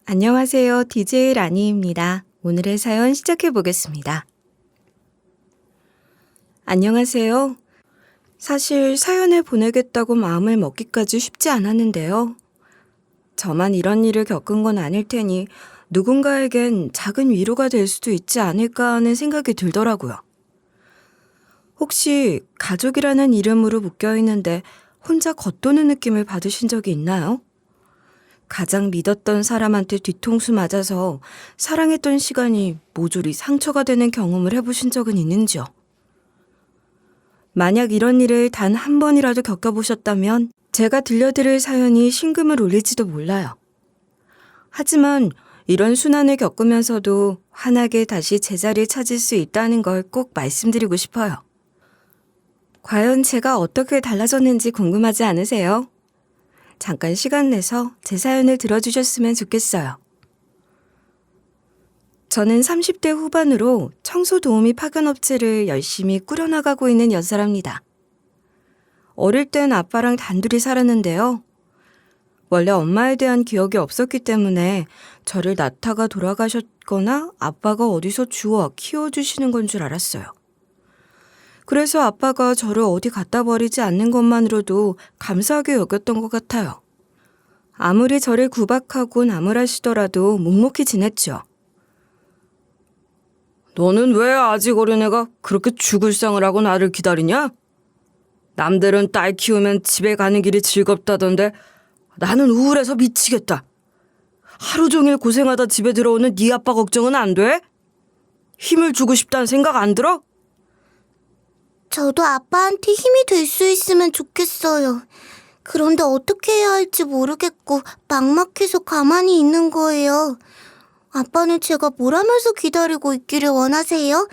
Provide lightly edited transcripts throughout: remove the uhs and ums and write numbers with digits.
안녕하세요. DJ 라니입니다. 오늘의 사연 시작해 보겠습니다. 안녕하세요. 사실 사연을 보내겠다고 마음을 먹기까지 쉽지 않았는데요. 저만 이런 일을 겪은 건 아닐 테니 누군가에겐 작은 위로가 될 수도 있지 않을까 하는 생각이 들더라고요. 혹시 가족이라는 이름으로 묶여 있는데 혼자 겉도는 느낌을 받으신 적이 있나요? 가장 믿었던 사람한테 뒤통수 맞아서 사랑했던 시간이 모조리 상처가 되는 경험을 해보신 적은 있는지요? 만약 이런 일을 단 한 번이라도 겪어보셨다면 제가 들려드릴 사연이 심금을 울릴지도 몰라요. 하지만 이런 순환을 겪으면서도 환하게 다시 제자리를 찾을 수 있다는 걸 꼭 말씀드리고 싶어요. 과연 제가 어떻게 달라졌는지 궁금하지 않으세요? 잠깐 시간 내서 제 사연을 들어주셨으면 좋겠어요. 저는 30대 후반으로 청소 도우미 파견업체를 열심히 꾸려나가고 있는 연사랍니다. 어릴 땐 아빠랑 단둘이 살았는데요. 원래 엄마에 대한 기억이 없었기 때문에 저를 낳다가 돌아가셨거나 아빠가 어디서 주워 키워주시는 건 줄 알았어요. 그래서 아빠가 저를 어디 갖다 버리지 않는 것만으로도 감사하게 여겼던 것 같아요. 아무리 저를 구박하고 나무라시더라도 묵묵히 지냈죠. 너는 왜 아직 어린애가 그렇게 죽을 상을 하고 나를 기다리냐? 남들은 딸 키우면 집에 가는 길이 즐겁다던데 나는 우울해서 미치겠다. 하루 종일 고생하다 집에 들어오는 네 아빠 걱정은 안 돼? 힘을 주고 싶다는 생각 안 들어? 저도 아빠한테 힘이 될 수 있으면 좋겠어요. 그런데 어떻게 해야 할지 모르겠고 막막해서 가만히 있는 거예요. 아빠는 제가 뭘 하면서 기다리고 있기를 원하세요?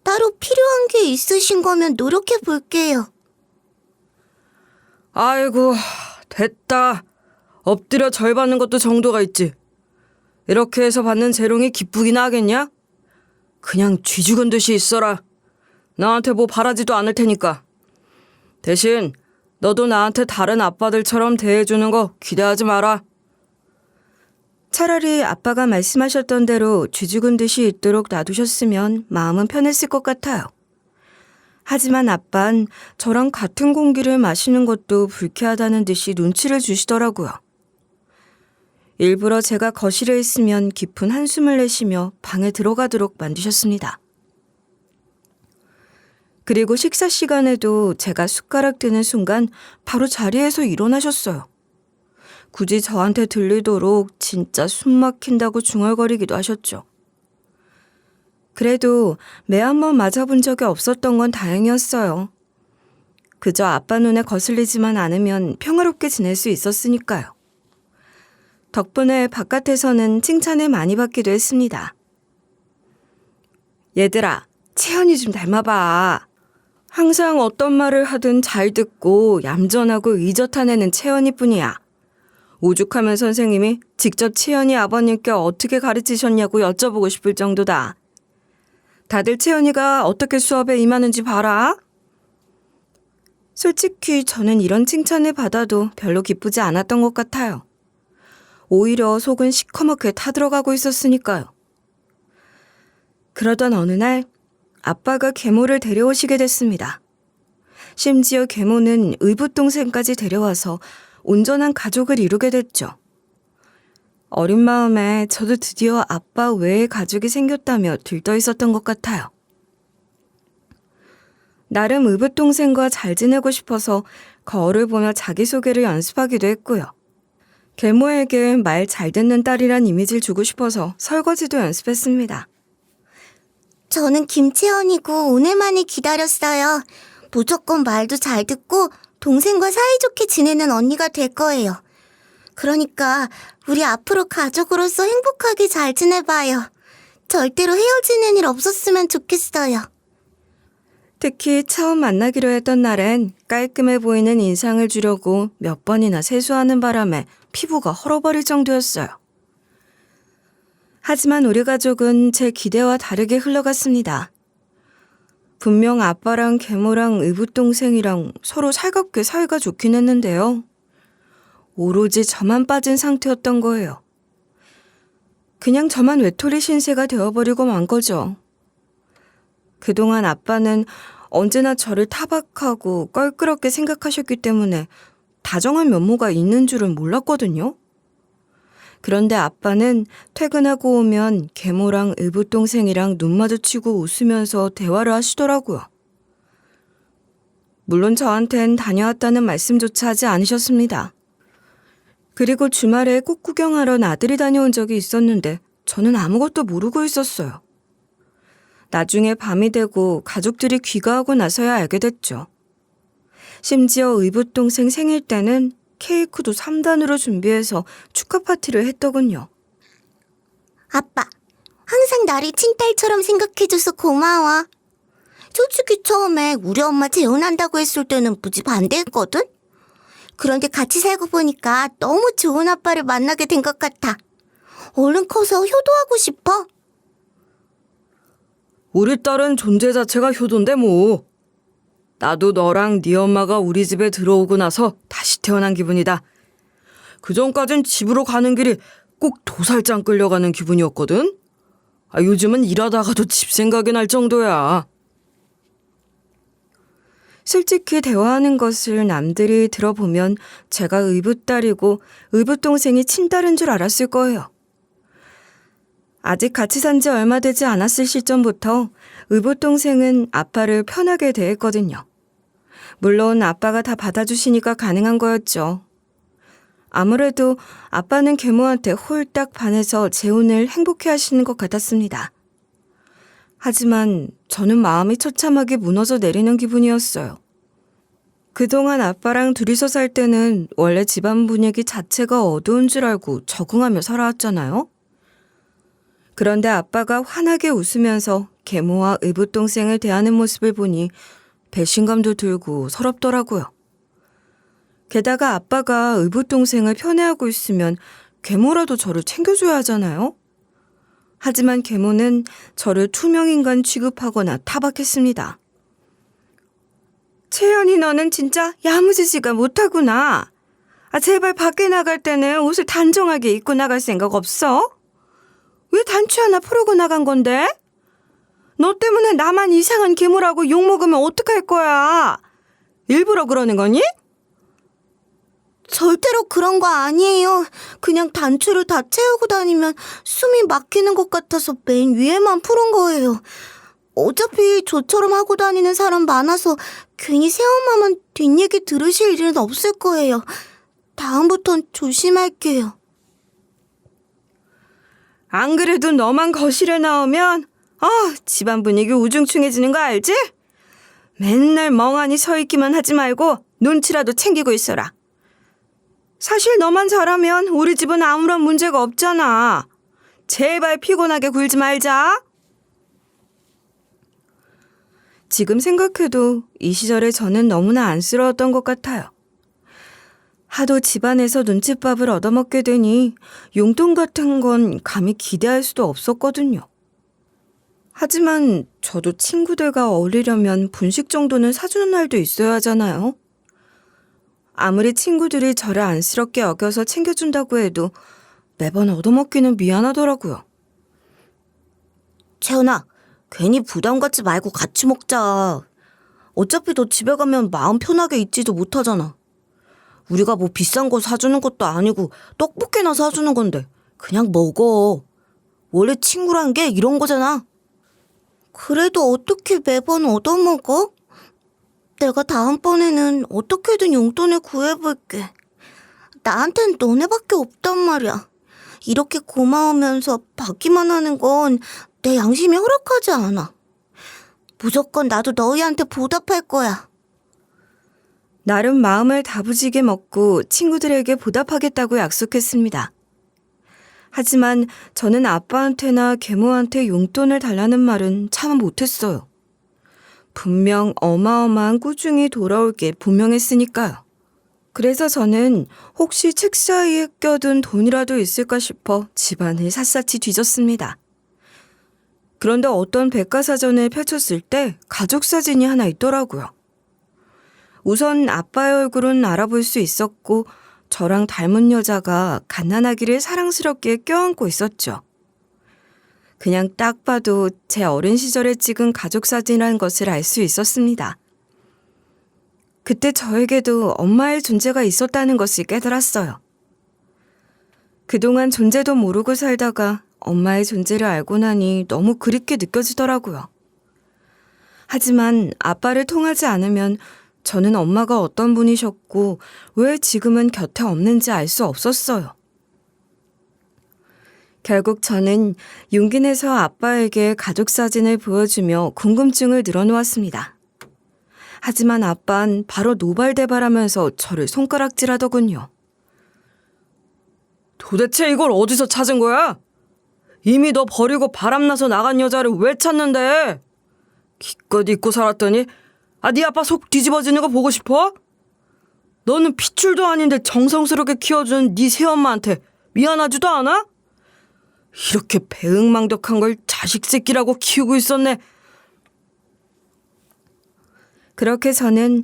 따로 필요한 게 있으신 거면 노력해 볼게요. 아이고, 됐다. 엎드려 절 받는 것도 정도가 있지. 이렇게 해서 받는 재롱이 기쁘긴 하겠냐? 그냥 쥐 죽은 듯이 있어라. 나한테 뭐 바라지도 않을 테니까. 대신 너도 나한테 다른 아빠들처럼 대해주는 거 기대하지 마라. 차라리 아빠가 말씀하셨던 대로 쥐 죽은 듯이 있도록 놔두셨으면 마음은 편했을 것 같아요. 하지만 아빤 저랑 같은 공기를 마시는 것도 불쾌하다는 듯이 눈치를 주시더라고요. 일부러 제가 거실에 있으면 깊은 한숨을 내쉬며 방에 들어가도록 만드셨습니다. 그리고 식사 시간에도 제가 숟가락 드는 순간 바로 자리에서 일어나셨어요. 굳이 저한테 들리도록 진짜 숨 막힌다고 중얼거리기도 하셨죠. 그래도 매 한 번 맞아본 적이 없었던 건 다행이었어요. 그저 아빠 눈에 거슬리지만 않으면 평화롭게 지낼 수 있었으니까요. 덕분에 바깥에서는 칭찬을 많이 받기도 했습니다. 얘들아, 채연이 좀 닮아봐. 항상 어떤 말을 하든 잘 듣고 얌전하고 의젓한 애는 채연이뿐이야. 오죽하면 선생님이 직접 채연이 아버님께 어떻게 가르치셨냐고 여쭤보고 싶을 정도다. 다들 채연이가 어떻게 수업에 임하는지 봐라. 솔직히 저는 이런 칭찬을 받아도 별로 기쁘지 않았던 것 같아요. 오히려 속은 시커멓게 타들어가고 있었으니까요. 그러던 어느 날 아빠가 계모를 데려오시게 됐습니다. 심지어 계모는 의붓동생까지 데려와서 온전한 가족을 이루게 됐죠. 어린 마음에 저도 드디어 아빠 외의 가족이 생겼다며 들떠 있었던 것 같아요. 나름 의붓동생과 잘 지내고 싶어서 거울을 보며 자기소개를 연습하기도 했고요. 계모에게 말 잘 듣는 딸이란 이미지를 주고 싶어서 설거지도 연습했습니다. 저는 김채연이고 오늘만을 기다렸어요. 무조건 말도 잘 듣고 동생과 사이좋게 지내는 언니가 될 거예요. 그러니까 우리 앞으로 가족으로서 행복하게 잘 지내봐요. 절대로 헤어지는 일 없었으면 좋겠어요. 특히 처음 만나기로 했던 날엔 깔끔해 보이는 인상을 주려고 몇 번이나 세수하는 바람에 피부가 헐어버릴 정도였어요. 하지만 우리 가족은 제 기대와 다르게 흘러갔습니다. 분명 아빠랑 계모랑 의붓동생이랑 서로 살갑게 사이가 좋긴 했는데요. 오로지 저만 빠진 상태였던 거예요. 그냥 저만 외톨이 신세가 되어버리고 만 거죠. 그동안 아빠는 언제나 저를 타박하고 껄끄럽게 생각하셨기 때문에 다정한 면모가 있는 줄은 몰랐거든요. 그런데 아빠는 퇴근하고 오면 계모랑 의붓동생이랑 눈 마주치고 웃으면서 대화를 하시더라고요. 물론 저한텐 다녀왔다는 말씀조차 하지 않으셨습니다. 그리고 주말에 꽃 구경하러 나들이 다녀온 적이 있었는데 저는 아무것도 모르고 있었어요. 나중에 밤이 되고 가족들이 귀가하고 나서야 알게 됐죠. 심지어 의붓동생 생일 때는 케이크도 3단으로 준비해서 축하 파티를 했더군요. 아빠, 항상 나를 친딸처럼 생각해줘서 고마워. 솔직히 처음에 우리 엄마 재혼한다고 했을 때는 무지 반대했거든? 그런데 같이 살고 보니까 너무 좋은 아빠를 만나게 된 것 같아. 얼른 커서 효도하고 싶어. 우리 딸은 존재 자체가 효도인데 뭐. 나도 너랑 네 엄마가 우리 집에 들어오고 나서 다시 태어난 기분이다. 그전까진 집으로 가는 길이 꼭 도살장 끌려가는 기분이었거든. 요즘은 일하다가도 집 생각이 날 정도야. 솔직히 대화하는 것을 남들이 들어보면 제가 의붓딸이고 의붓동생이 친딸인 줄 알았을 거예요. 아직 같이 산 지 얼마 되지 않았을 시점부터 의붓동생은 아빠를 편하게 대했거든요. 물론 아빠가 다 받아주시니까 가능한 거였죠. 아무래도 아빠는 계모한테 홀딱 반해서 재혼을 행복해 하시는 것 같았습니다. 하지만 저는 마음이 처참하게 무너져 내리는 기분이었어요. 그동안 아빠랑 둘이서 살 때는 원래 집안 분위기 자체가 어두운 줄 알고 적응하며 살아왔잖아요. 그런데 아빠가 환하게 웃으면서 계모와 의붓동생을 대하는 모습을 보니 배신감도 들고 서럽더라고요. 게다가 아빠가 의붓동생을 편애하고 있으면 계모라도 저를 챙겨줘야 하잖아요. 하지만 계모는 저를 투명인간 취급하거나 타박했습니다. 채연이 너는 진짜 야무지지가 못하구나. 제발 밖에 나갈 때는 옷을 단정하게 입고 나갈 생각 없어? 왜 단추 하나 풀고 나간 건데? 너 때문에 나만 이상한 계모라고 욕먹으면 어떡할 거야? 일부러 그러는 거니? 절대로 그런 거 아니에요. 그냥 단추를 다 채우고 다니면 숨이 막히는 것 같아서 맨 위에만 풀은 거예요. 어차피 저처럼 하고 다니는 사람 많아서 괜히 새엄마만 뒷얘기 들으실 일은 없을 거예요. 다음부턴 조심할게요. 안 그래도 너만 거실에 나오면 집안 분위기 우중충해지는 거 알지? 맨날 멍하니 서 있기만 하지 말고 눈치라도 챙기고 있어라. 사실 너만 잘하면 우리 집은 아무런 문제가 없잖아. 제발 피곤하게 굴지 말자. 지금 생각해도 이 시절에 저는 너무나 안쓰러웠던 것 같아요. 하도 집안에서 눈칫밥을 얻어먹게 되니 용돈 같은 건 감히 기대할 수도 없었거든요. 하지만 저도 친구들과 어울리려면 분식 정도는 사주는 날도 있어야 하잖아요. 아무리 친구들이 저를 안쓰럽게 여겨서 챙겨준다고 해도 매번 얻어먹기는 미안하더라고요. 채연아, 괜히 부담 갖지 말고 같이 먹자. 어차피 너 집에 가면 마음 편하게 있지도 못하잖아. 우리가 뭐 비싼 거 사주는 것도 아니고 떡볶이나 사주는 건데 그냥 먹어. 원래 친구란 게 이런 거잖아. 그래도 어떻게 매번 얻어먹어? 내가 다음번에는 어떻게든 용돈을 구해볼게. 나한텐 너네밖에 없단 말이야. 이렇게 고마우면서 받기만 하는 건 내 양심이 허락하지 않아. 무조건 나도 너희한테 보답할 거야. 나름 마음을 다부지게 먹고 친구들에게 보답하겠다고 약속했습니다. 하지만 저는 아빠한테나 계모한테 용돈을 달라는 말은 참 못했어요. 분명 어마어마한 꾸중이 돌아올 게 분명했으니까요. 그래서 저는 혹시 책 사이에 껴둔 돈이라도 있을까 싶어 집안을 샅샅이 뒤졌습니다. 그런데 어떤 백과사전을 펼쳤을 때 가족 사진이 하나 있더라고요. 우선 아빠의 얼굴은 알아볼 수 있었고 저랑 닮은 여자가 갓난아기를 사랑스럽게 껴안고 있었죠. 그냥 딱 봐도 제 어린 시절에 찍은 가족 사진이라는 것을 알 수 있었습니다. 그때 저에게도 엄마의 존재가 있었다는 것을 깨달았어요. 그동안 존재도 모르고 살다가 엄마의 존재를 알고 나니 너무 그립게 느껴지더라고요. 하지만 아빠를 통하지 않으면 저는 엄마가 어떤 분이셨고 왜 지금은 곁에 없는지 알 수 없었어요. 결국 저는 용기 내서 아빠에게 가족 사진을 보여주며 궁금증을 늘어놓았습니다. 하지만 아빠는 바로 노발대발하면서 저를 손가락질하더군요. 도대체 이걸 어디서 찾은 거야? 이미 너 버리고 바람나서 나간 여자를 왜 찾는데? 기껏 잊고 살았더니 네 아빠 속 뒤집어지는 거 보고 싶어? 너는 핏줄도 아닌데 정성스럽게 키워준 네 새엄마한테 미안하지도 않아? 이렇게 배응망덕한 걸 자식 새끼라고 키우고 있었네. 그렇게 저는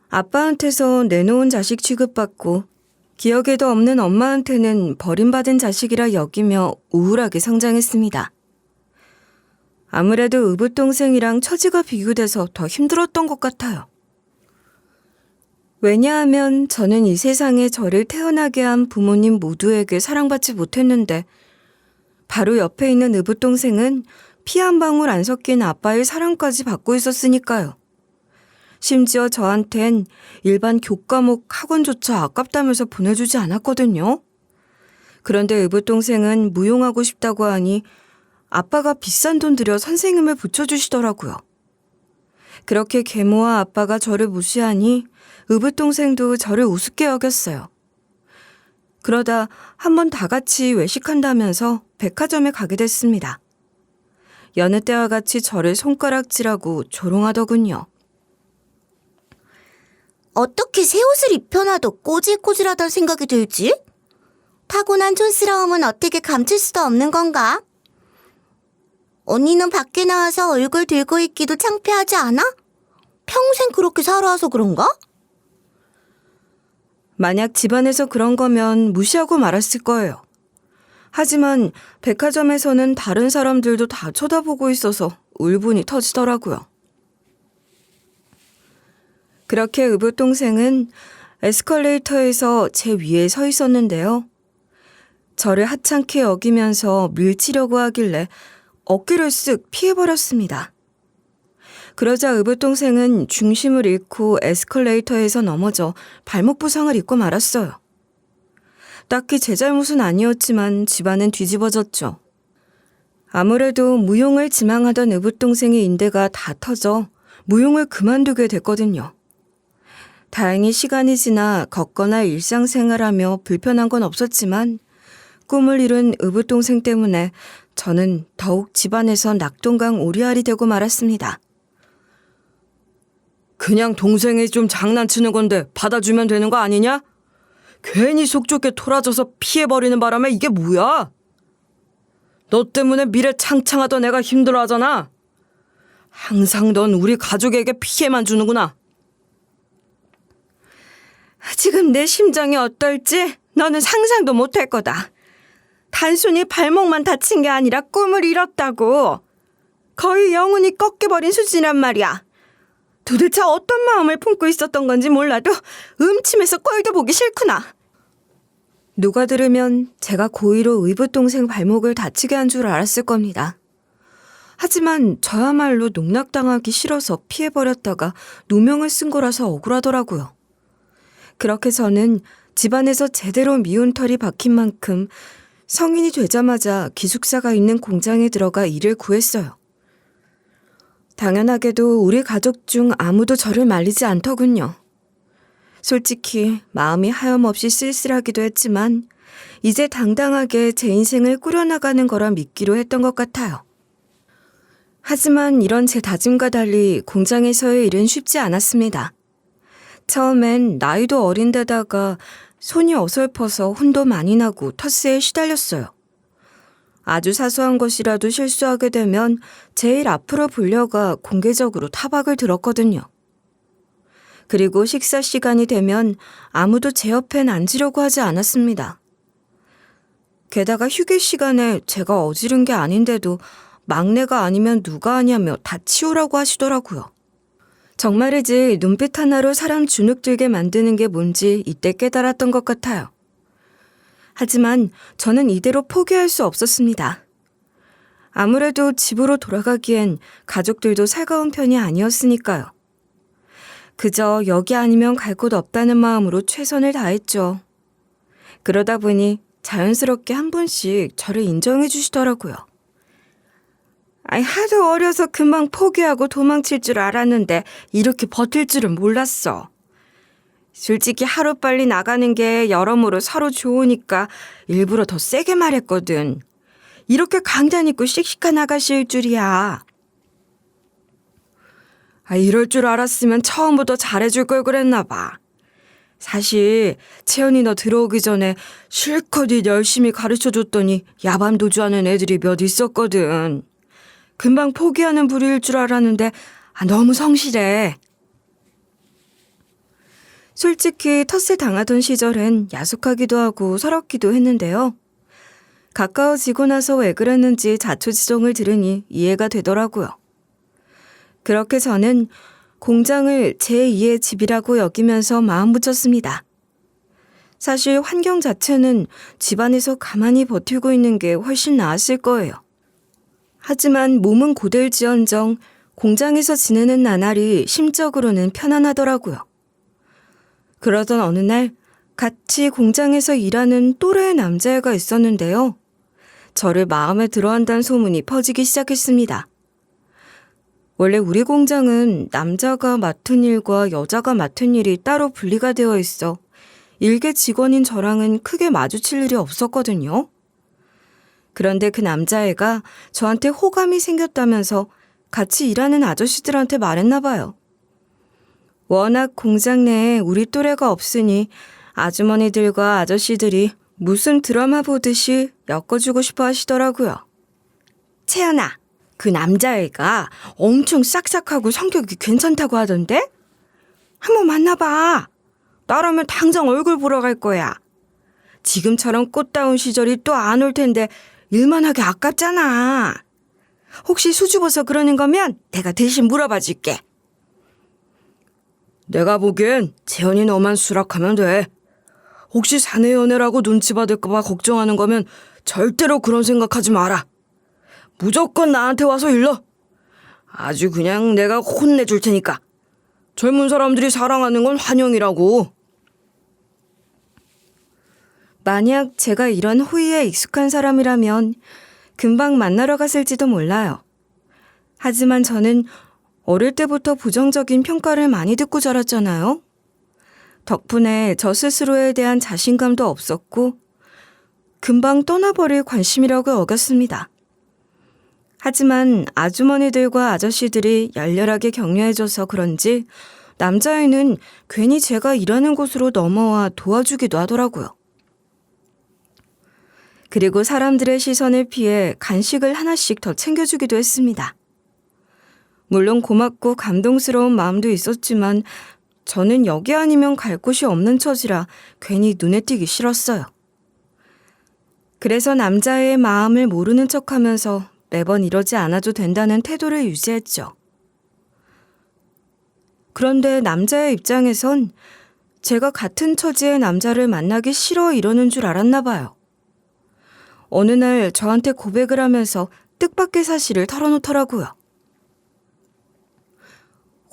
아빠한테서 내놓은 자식 취급받고 기억에도 없는 엄마한테는 버림받은 자식이라 여기며 우울하게 성장했습니다. 아무래도 의붓동생이랑 처지가 비교돼서 더 힘들었던 것 같아요. 왜냐하면 저는 이 세상에 저를 태어나게 한 부모님 모두에게 사랑받지 못했는데 바로 옆에 있는 의붓동생은 피 한 방울 안 섞인 아빠의 사랑까지 받고 있었으니까요. 심지어 저한텐 일반 교과목 학원조차 아깝다면서 보내주지 않았거든요. 그런데 의붓동생은 무용하고 싶다고 하니 아빠가 비싼 돈 들여 선생님을 붙여주시더라고요. 그렇게 계모와 아빠가 저를 무시하니 의붓동생도 저를 우습게 여겼어요. 그러다 한번 다 같이 외식한다면서 백화점에 가게 됐습니다. 여느 때와 같이 저를 손가락질하고 조롱하더군요. 어떻게 새 옷을 입혀놔도 꼬질꼬질하다는 생각이 들지? 타고난 촌스러움은 어떻게 감출 수도 없는 건가? 언니는 밖에 나와서 얼굴 들고 있기도 창피하지 않아? 평생 그렇게 살아와서 그런가? 만약 집안에서 그런 거면 무시하고 말았을 거예요. 하지만 백화점에서는 다른 사람들도 다 쳐다보고 있어서 울분이 터지더라고요. 그렇게 의붓동생은 에스컬레이터에서 제 위에 서 있었는데요. 저를 하찮게 여기면서 밀치려고 하길래 어깨를 쓱 피해버렸습니다. 그러자 의붓동생은 중심을 잃고 에스컬레이터에서 넘어져 발목 부상을 입고 말았어요. 딱히 제 잘못은 아니었지만 집안은 뒤집어졌죠. 아무래도 무용을 지망하던 의붓동생의 인대가 다 터져 무용을 그만두게 됐거든요. 다행히 시간이 지나 걷거나 일상생활하며 불편한 건 없었지만 꿈을 이룬 의붓동생 때문에 저는 더욱 집안에서 낙동강 오리알이 되고 말았습니다. 그냥 동생이 좀 장난치는 건데 받아주면 되는 거 아니냐? 괜히 속 좁게 토라져서 피해버리는 바람에 이게 뭐야? 너 때문에 미래 창창하던 애가 힘들어하잖아. 항상 넌 우리 가족에게 피해만 주는구나. 지금 내 심정이 어떨지 너는 상상도 못할 거다. 단순히 발목만 다친 게 아니라 꿈을 잃었다고. 거의 영혼이 꺾여버린 수준이란 말이야. 도대체 어떤 마음을 품고 있었던 건지 몰라도 음침해서 꼴도 보기 싫구나. 누가 들으면 제가 고의로 의붓동생 발목을 다치게 한 줄 알았을 겁니다. 하지만 저야말로 농락당하기 싫어서 피해버렸다가 누명을 쓴 거라서 억울하더라고요. 그렇게 저는 집안에서 제대로 미운 털이 박힌 만큼 성인이 되자마자 기숙사가 있는 공장에 들어가 일을 구했어요. 당연하게도 우리 가족 중 아무도 저를 말리지 않더군요. 솔직히 마음이 하염없이 쓸쓸하기도 했지만 이제 당당하게 제 인생을 꾸려나가는 거라 믿기로 했던 것 같아요. 하지만 이런 제 다짐과 달리 공장에서의 일은 쉽지 않았습니다. 처음엔 나이도 어린데다가 손이 어설퍼서 혼도 많이 나고 텃세에 시달렸어요. 아주 사소한 것이라도 실수하게 되면 제일 앞으로 불려가 공개적으로 타박을 들었거든요. 그리고 식사 시간이 되면 아무도 제 옆엔 앉으려고 하지 않았습니다. 게다가 휴게 시간에 제가 어지른 게 아닌데도 막내가 아니면 누가 하냐며 다 치우라고 하시더라고요. 정말이지 눈빛 하나로 사람 주눅들게 만드는 게 뭔지 이때 깨달았던 것 같아요. 하지만 저는 이대로 포기할 수 없었습니다. 아무래도 집으로 돌아가기엔 가족들도 살가운 편이 아니었으니까요. 그저 여기 아니면 갈 곳 없다는 마음으로 최선을 다했죠. 그러다 보니 자연스럽게 한 분씩 저를 인정해 주시더라고요. 하도 어려서 금방 포기하고 도망칠 줄 알았는데 이렇게 버틸 줄은 몰랐어. 솔직히 하루빨리 나가는 게 여러모로 서로 좋으니까 일부러 더 세게 말했거든. 이렇게 강단 있고 씩씩한 아가씨일 줄이야. 이럴 줄 알았으면 처음부터 잘해줄 걸 그랬나 봐. 사실 채연이 너 들어오기 전에 실컷 일 열심히 가르쳐줬더니 야밤 도주하는 애들이 몇 있었거든. 금방 포기하는 부류일 줄 알았는데 너무 성실해. 솔직히 텃세 당하던 시절엔 야속하기도 하고 서럽기도 했는데요. 가까워지고 나서 왜 그랬는지 자초지종을 들으니 이해가 되더라고요. 그렇게 저는 공장을 제2의 집이라고 여기면서 마음 붙였습니다. 사실 환경 자체는 집안에서 가만히 버티고 있는 게 훨씬 나았을 거예요. 하지만 몸은 고될지언정 공장에서 지내는 나날이 심적으로는 편안하더라고요. 그러던 어느 날 같이 공장에서 일하는 또래의 남자애가 있었는데요. 저를 마음에 들어한다는 소문이 퍼지기 시작했습니다. 원래 우리 공장은 남자가 맡은 일과 여자가 맡은 일이 따로 분리가 되어 있어 일개 직원인 저랑은 크게 마주칠 일이 없었거든요. 그런데 그 남자애가 저한테 호감이 생겼다면서 같이 일하는 아저씨들한테 말했나 봐요. 워낙 공장 내에 우리 또래가 없으니 아주머니들과 아저씨들이 무슨 드라마 보듯이 엮어주고 싶어 하시더라고요. 채연아, 그 남자애가 엄청 싹싹하고 성격이 괜찮다고 하던데? 한번 만나봐. 나라면 당장 얼굴 보러 갈 거야. 지금처럼 꽃다운 시절이 또 안 올 텐데 일만 하기 아깝잖아. 혹시 수줍어서 그러는 거면 내가 대신 물어봐 줄게. 내가 보기엔 재현이 너만 수락하면 돼. 혹시 사내 연애라고 눈치 받을까 봐 걱정하는 거면 절대로 그런 생각하지 마라. 무조건 나한테 와서 일러. 아주 그냥 내가 혼내줄 테니까. 젊은 사람들이 사랑하는 건 환영이라고. 만약 제가 이런 호의에 익숙한 사람이라면 금방 만나러 갔을지도 몰라요. 하지만 저는 어릴 때부터 부정적인 평가를 많이 듣고 자랐잖아요. 덕분에 저 스스로에 대한 자신감도 없었고 금방 떠나버릴 관심이라고 여겼습니다. 하지만 아주머니들과 아저씨들이 열렬하게 격려해줘서 그런지 남자애는 괜히 제가 일하는 곳으로 넘어와 도와주기도 하더라고요. 그리고 사람들의 시선을 피해 간식을 하나씩 더 챙겨주기도 했습니다. 물론 고맙고 감동스러운 마음도 있었지만 저는 여기 아니면 갈 곳이 없는 처지라 괜히 눈에 띄기 싫었어요. 그래서 남자의 마음을 모르는 척하면서 매번 이러지 않아도 된다는 태도를 유지했죠. 그런데 남자의 입장에선 제가 같은 처지의 남자를 만나기 싫어 이러는 줄 알았나 봐요. 어느 날 저한테 고백을 하면서 뜻밖의 사실을 털어놓더라고요.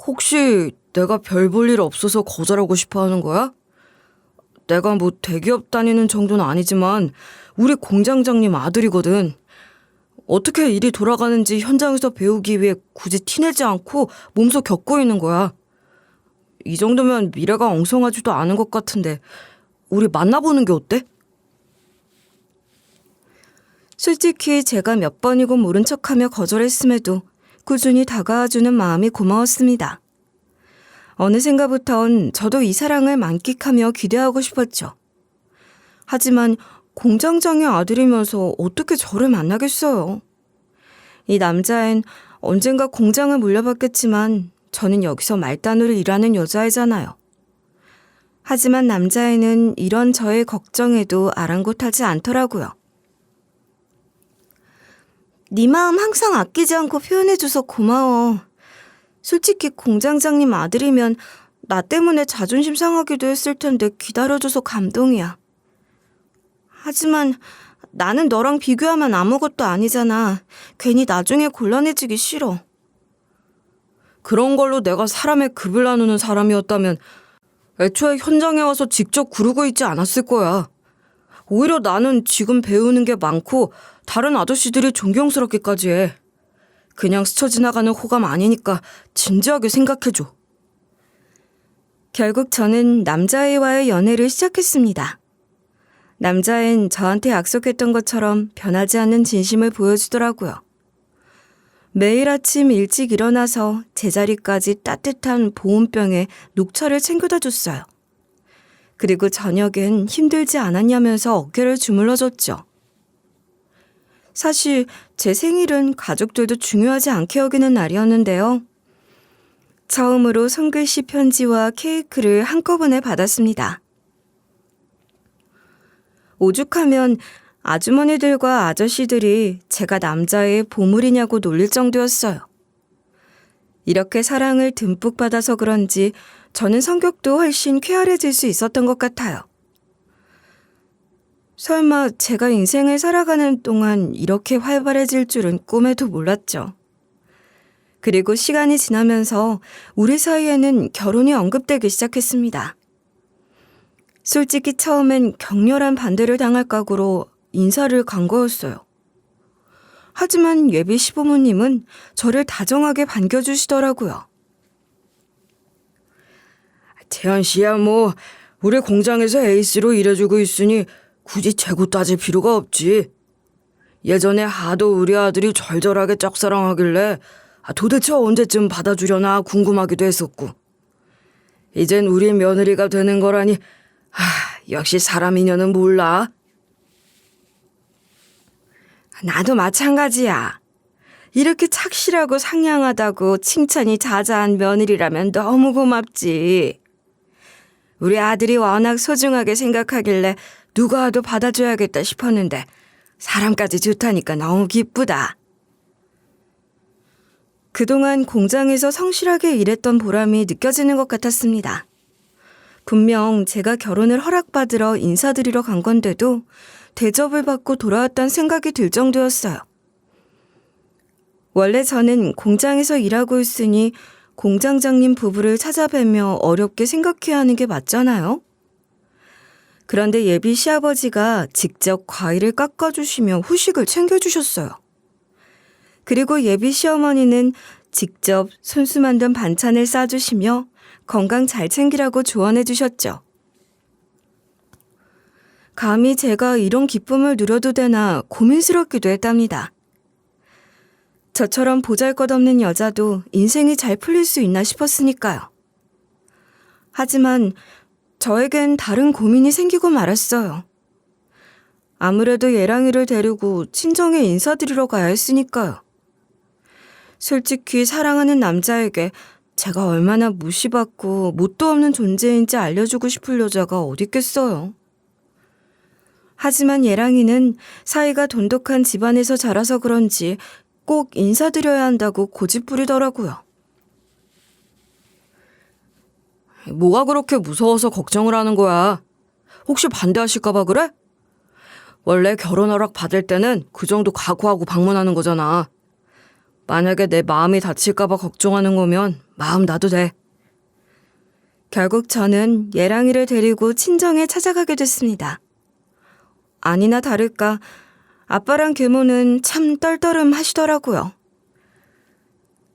혹시 내가 별 볼 일 없어서 거절하고 싶어 하는 거야? 내가 뭐 대기업 다니는 정도는 아니지만 우리 공장장님 아들이거든. 어떻게 일이 돌아가는지 현장에서 배우기 위해 굳이 티내지 않고 몸소 겪고 있는 거야. 이 정도면 미래가 엉성하지도 않은 것 같은데 우리 만나보는 게 어때? 솔직히 제가 몇 번이고 모른 척하며 거절했음에도 꾸준히 다가와주는 마음이 고마웠습니다. 어느샌가부턴 저도 이 사랑을 만끽하며 기대하고 싶었죠. 하지만 공장장의 아들이면서 어떻게 저를 만나겠어요. 이 남자엔 언젠가 공장을 물려받겠지만 저는 여기서 말단으로 일하는 여자애잖아요. 하지만 남자애는 이런 저의 걱정에도 아랑곳하지 않더라고요. 네 마음 항상 아끼지 않고 표현해줘서 고마워. 솔직히 공장장님 아들이면 나 때문에 자존심 상하기도 했을 텐데 기다려줘서 감동이야. 하지만 나는 너랑 비교하면 아무것도 아니잖아. 괜히 나중에 곤란해지기 싫어. 그런 걸로 내가 사람의 급을 나누는 사람이었다면 애초에 현장에 와서 직접 구르고 있지 않았을 거야. 오히려 나는 지금 배우는 게 많고 다른 아저씨들이 존경스럽기까지 해. 그냥 스쳐 지나가는 호감 아니니까 진지하게 생각해줘. 결국 저는 남자애와의 연애를 시작했습니다. 남자애는 저한테 약속했던 것처럼 변하지 않는 진심을 보여주더라고요. 매일 아침 일찍 일어나서 제자리까지 따뜻한 보온병에 녹차를 챙겨다 줬어요. 그리고 저녁엔 힘들지 않았냐면서 어깨를 주물러줬죠. 사실 제 생일은 가족들도 중요하지 않게 여기는 날이었는데요. 처음으로 손글씨 편지와 케이크를 한꺼번에 받았습니다. 오죽하면 아주머니들과 아저씨들이 제가 남자의 보물이냐고 놀릴 정도였어요. 이렇게 사랑을 듬뿍 받아서 그런지 저는 성격도 훨씬 쾌활해질 수 있었던 것 같아요. 설마 제가 인생을 살아가는 동안 이렇게 활발해질 줄은 꿈에도 몰랐죠. 그리고 시간이 지나면서 우리 사이에는 결혼이 언급되기 시작했습니다. 솔직히 처음엔 격렬한 반대를 당할 각오로 인사를 간 거였어요. 하지만 예비 시부모님은 저를 다정하게 반겨주시더라고요. 태연 씨야 뭐 우리 공장에서 에이스로 일해주고 있으니 굳이 재고 따질 필요가 없지. 예전에 하도 우리 아들이 절절하게 짝사랑하길래 도대체 언제쯤 받아주려나 궁금하기도 했었고. 이젠 우리 며느리가 되는 거라니 역시 사람 인연은 몰라. 나도 마찬가지야. 이렇게 착실하고 상냥하다고 칭찬이 자자한 며느리라면 너무 고맙지. 우리 아들이 워낙 소중하게 생각하길래 누가 와도 받아줘야겠다 싶었는데 사람까지 좋다니까 너무 기쁘다. 그동안 공장에서 성실하게 일했던 보람이 느껴지는 것 같았습니다. 분명 제가 결혼을 허락받으러 인사드리러 간 건데도 대접을 받고 돌아왔다는 생각이 들 정도였어요. 원래 저는 공장에서 일하고 있으니 공장장님 부부를 찾아뵈며 어렵게 생각해야 하는 게 맞잖아요. 그런데 예비 시아버지가 직접 과일을 깎아주시며 후식을 챙겨주셨어요. 그리고 예비 시어머니는 직접 손수 만든 반찬을 싸주시며 건강 잘 챙기라고 조언해 주셨죠. 감히 제가 이런 기쁨을 누려도 되나 고민스럽기도 했답니다. 저처럼 보잘것없는 여자도 인생이 잘 풀릴 수 있나 싶었으니까요. 하지만 저에겐 다른 고민이 생기고 말았어요. 아무래도 예랑이를 데리고 친정에 인사드리러 가야 했으니까요. 솔직히 사랑하는 남자에게 제가 얼마나 무시받고 뭣도 없는 존재인지 알려주고 싶을 여자가 어딨겠어요. 하지만 예랑이는 사이가 돈독한 집안에서 자라서 그런지 꼭 인사드려야 한다고 고집부리더라고요. 뭐가 그렇게 무서워서 걱정을 하는 거야? 혹시 반대하실까봐 그래? 원래 결혼 허락 받을 때는 그 정도 각오하고 방문하는 거잖아. 만약에 내 마음이 다칠까봐 걱정하는 거면 마음 놔도 돼. 결국 저는 예랑이를 데리고 친정에 찾아가게 됐습니다. 아니나 다를까 아빠랑 계모는 참 떨떠름 하시더라고요.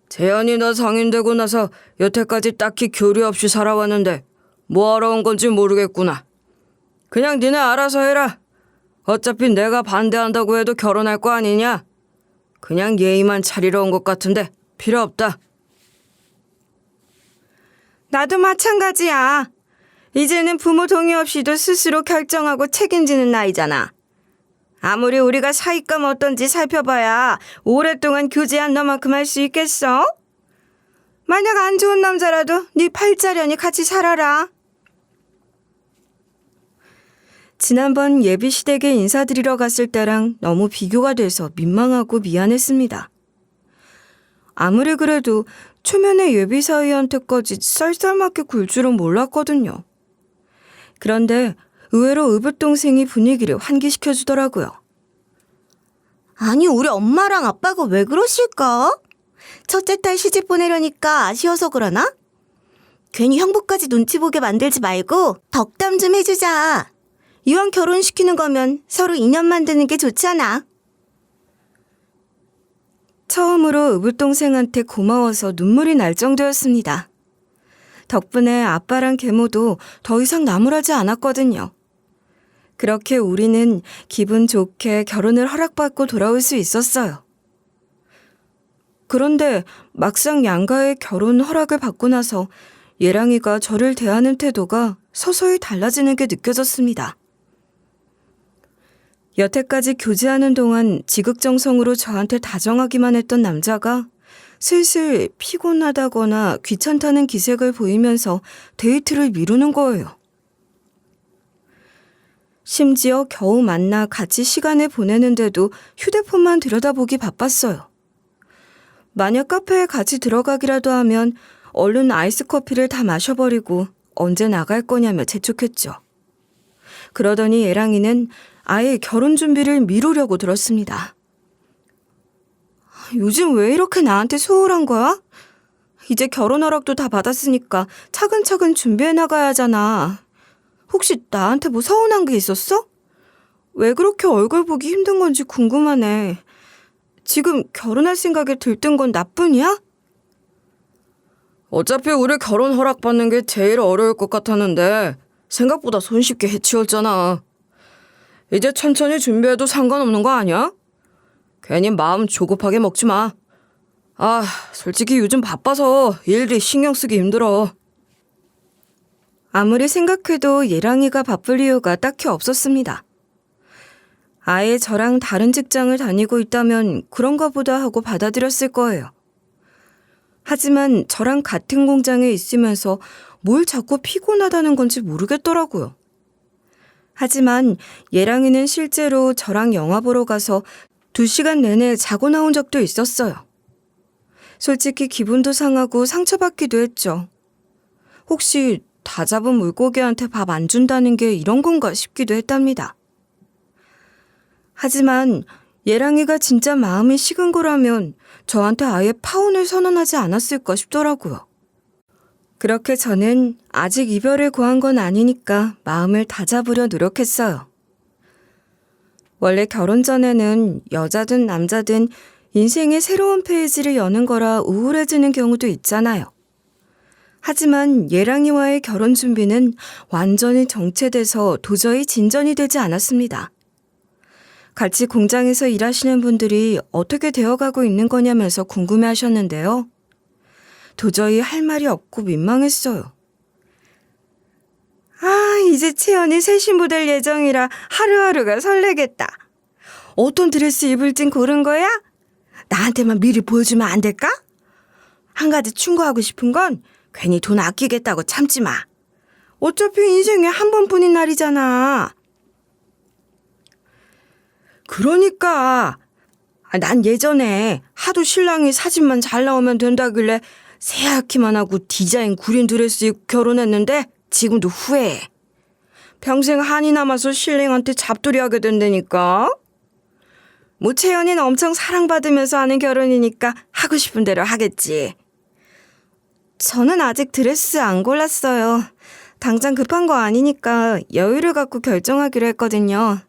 재현이 너 성인되고 나서 여태까지 딱히 교류 없이 살아왔는데 뭐하러 온 건지 모르겠구나. 그냥 니네 알아서 해라. 어차피 내가 반대한다고 해도 결혼할 거 아니냐. 그냥 예의만 차리러 온 것 같은데 필요 없다. 나도 마찬가지야. 이제는 부모 동의 없이도 스스로 결정하고 책임지는 나이잖아. 아무리 우리가 사이감 어떤지 살펴봐야 오랫동안 교제한 너만큼 할 수 있겠어? 만약 안 좋은 남자라도 네 팔자련이 같이 살아라. 지난번 예비시댁에 인사드리러 갔을 때랑 너무 비교가 돼서 민망하고 미안했습니다. 아무리 그래도 초면에 예비사위한테까지 쌀쌀맞게 굴 줄은 몰랐거든요. 그런데 의외로 의붓동생이 분위기를 환기시켜주더라고요. 아니, 우리 엄마랑 아빠가 왜 그러실까? 첫째 딸 시집 보내려니까 아쉬워서 그러나? 괜히 형부까지 눈치 보게 만들지 말고 덕담 좀 해주자. 이왕 결혼시키는 거면 서로 인연 만드는 게 좋잖아. 처음으로 의붓동생한테 고마워서 눈물이 날 정도였습니다. 덕분에 아빠랑 계모도 더 이상 나무라지 않았거든요. 그렇게 우리는 기분 좋게 결혼을 허락받고 돌아올 수 있었어요. 그런데 막상 양가의 결혼 허락을 받고 나서 예랑이가 저를 대하는 태도가 서서히 달라지는 게 느껴졌습니다. 여태까지 교제하는 동안 지극정성으로 저한테 다정하기만 했던 남자가 슬슬 피곤하다거나 귀찮다는 기색을 보이면서 데이트를 미루는 거예요. 심지어 겨우 만나 같이 시간을 보내는데도 휴대폰만 들여다보기 바빴어요. 만약 카페에 같이 들어가기라도 하면 얼른 아이스 커피를 다 마셔버리고 언제 나갈 거냐며 재촉했죠. 그러더니 예랑이는 아예 결혼 준비를 미루려고 들었습니다. 요즘 왜 이렇게 나한테 소홀한 거야? 이제 결혼 허락도 다 받았으니까 차근차근 준비해 나가야 하잖아. 혹시 나한테 뭐 서운한 게 있었어? 왜 그렇게 얼굴 보기 힘든 건지 궁금하네. 지금 결혼할 생각에 들뜬 건 나뿐이야? 어차피 우리 결혼 허락받는 게 제일 어려울 것 같았는데 생각보다 손쉽게 해치웠잖아. 이제 천천히 준비해도 상관없는 거 아니야? 괜히 마음 조급하게 먹지 마. 아, 솔직히 요즘 바빠서 일이 신경 쓰기 힘들어. 아무리 생각해도 예랑이가 바쁠 이유가 딱히 없었습니다. 아예 저랑 다른 직장을 다니고 있다면 그런가 보다 하고 받아들였을 거예요. 하지만 저랑 같은 공장에 있으면서 뭘 자꾸 피곤하다는 건지 모르겠더라고요. 하지만 예랑이는 실제로 저랑 영화 보러 가서 2시간 내내 자고 나온 적도 있었어요. 솔직히 기분도 상하고 상처받기도 했죠. 혹시 다 잡은 물고기한테 밥 안 준다는 게 이런 건가 싶기도 했답니다. 하지만 예랑이가 진짜 마음이 식은 거라면 저한테 아예 파혼을 선언하지 않았을까 싶더라고요. 그렇게 저는 아직 이별을 고한 건 아니니까 마음을 다잡으려 노력했어요. 원래 결혼 전에는 여자든 남자든 인생의 새로운 페이지를 여는 거라 우울해지는 경우도 있잖아요. 하지만 예랑이와의 결혼 준비는 완전히 정체돼서 도저히 진전이 되지 않았습니다. 같이 공장에서 일하시는 분들이 어떻게 되어가고 있는 거냐면서 궁금해하셨는데요. 도저히 할 말이 없고 민망했어요. 아, 이제 채연이 새 신부 될 예정이라 하루하루가 설레겠다. 어떤 드레스 입을진 고른 거야? 나한테만 미리 보여주면 안 될까? 한 가지 충고하고 싶은 건 괜히 돈 아끼겠다고 참지 마. 어차피 인생에 한 번뿐인 날이잖아. 그러니까 난 예전에 하도 신랑이 사진만 잘 나오면 된다길래 새하얗기만 하고 디자인 구린 드레스 입고 결혼했는데 지금도 후회해. 평생 한이 남아서 신랑한테 잡돌이 하게 된다니까. 뭐 채연이는 엄청 사랑받으면서 하는 결혼이니까 하고 싶은 대로 하겠지. 저는 아직 드레스 안 골랐어요. 당장 급한 거 아니니까 여유를 갖고 결정하기로 했거든요.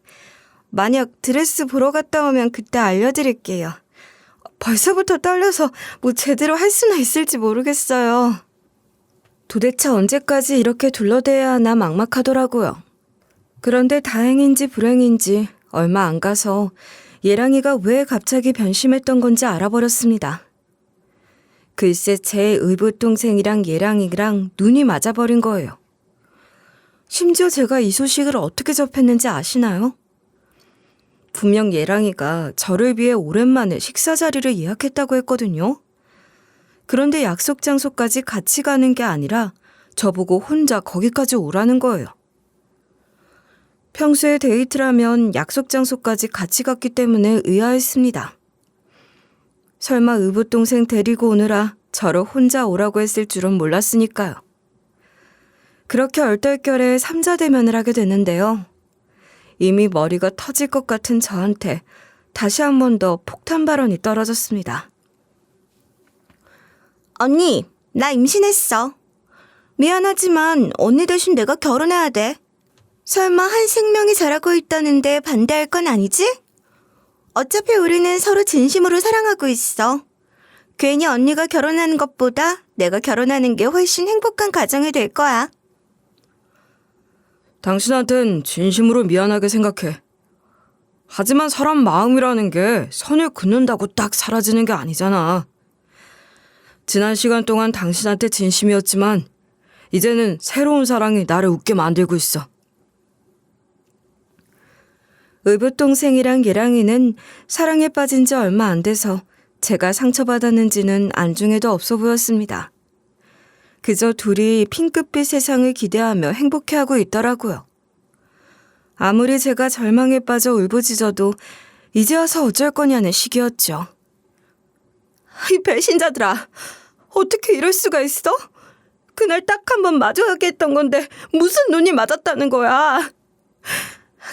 만약 드레스 보러 갔다 오면 그때 알려드릴게요. 벌써부터 떨려서 뭐 제대로 할 수나 있을지 모르겠어요. 도대체 언제까지 이렇게 둘러대야 하나 막막하더라고요. 그런데 다행인지 불행인지 얼마 안 가서 예랑이가 왜 갑자기 변심했던 건지 알아버렸습니다. 글쎄 제 의붓동생이랑 예랑이랑 눈이 맞아버린 거예요. 심지어 제가 이 소식을 어떻게 접했는지 아시나요? 분명 예랑이가 저를 위해 오랜만에 식사 자리를 예약했다고 했거든요. 그런데 약속 장소까지 같이 가는 게 아니라 저보고 혼자 거기까지 오라는 거예요. 평소에 데이트라면 약속 장소까지 같이 갔기 때문에 의아했습니다. 설마 의붓동생 데리고 오느라 저를 혼자 오라고 했을 줄은 몰랐으니까요. 그렇게 얼떨결에 삼자대면을 하게 됐는데요. 이미 머리가 터질 것 같은 저한테 다시 한 번 더 폭탄 발언이 떨어졌습니다. 언니, 나 임신했어. 미안하지만 언니 대신 내가 결혼해야 돼. 설마 한 생명이 자라고 있다는데 반대할 건 아니지? 어차피 우리는 서로 진심으로 사랑하고 있어. 괜히 언니가 결혼하는 것보다 내가 결혼하는 게 훨씬 행복한 가정이 될 거야. 당신한텐 진심으로 미안하게 생각해. 하지만 사람 마음이라는 게 선을 긋는다고 딱 사라지는 게 아니잖아. 지난 시간 동안 당신한테 진심이었지만 이제는 새로운 사랑이 나를 웃게 만들고 있어. 의붓동생이랑 예랑이는 사랑에 빠진 지 얼마 안 돼서 제가 상처받았는지는 안중에도 없어 보였습니다. 그저 둘이 핑크빛 세상을 기대하며 행복해하고 있더라고요. 아무리 제가 절망에 빠져 울부짖어도 이제 와서 어쩔 거냐는 시기였죠. 이 배신자들아, 어떻게 이럴 수가 있어? 그날 딱 한 번 마주하게 했던 건데 무슨 눈이 맞았다는 거야.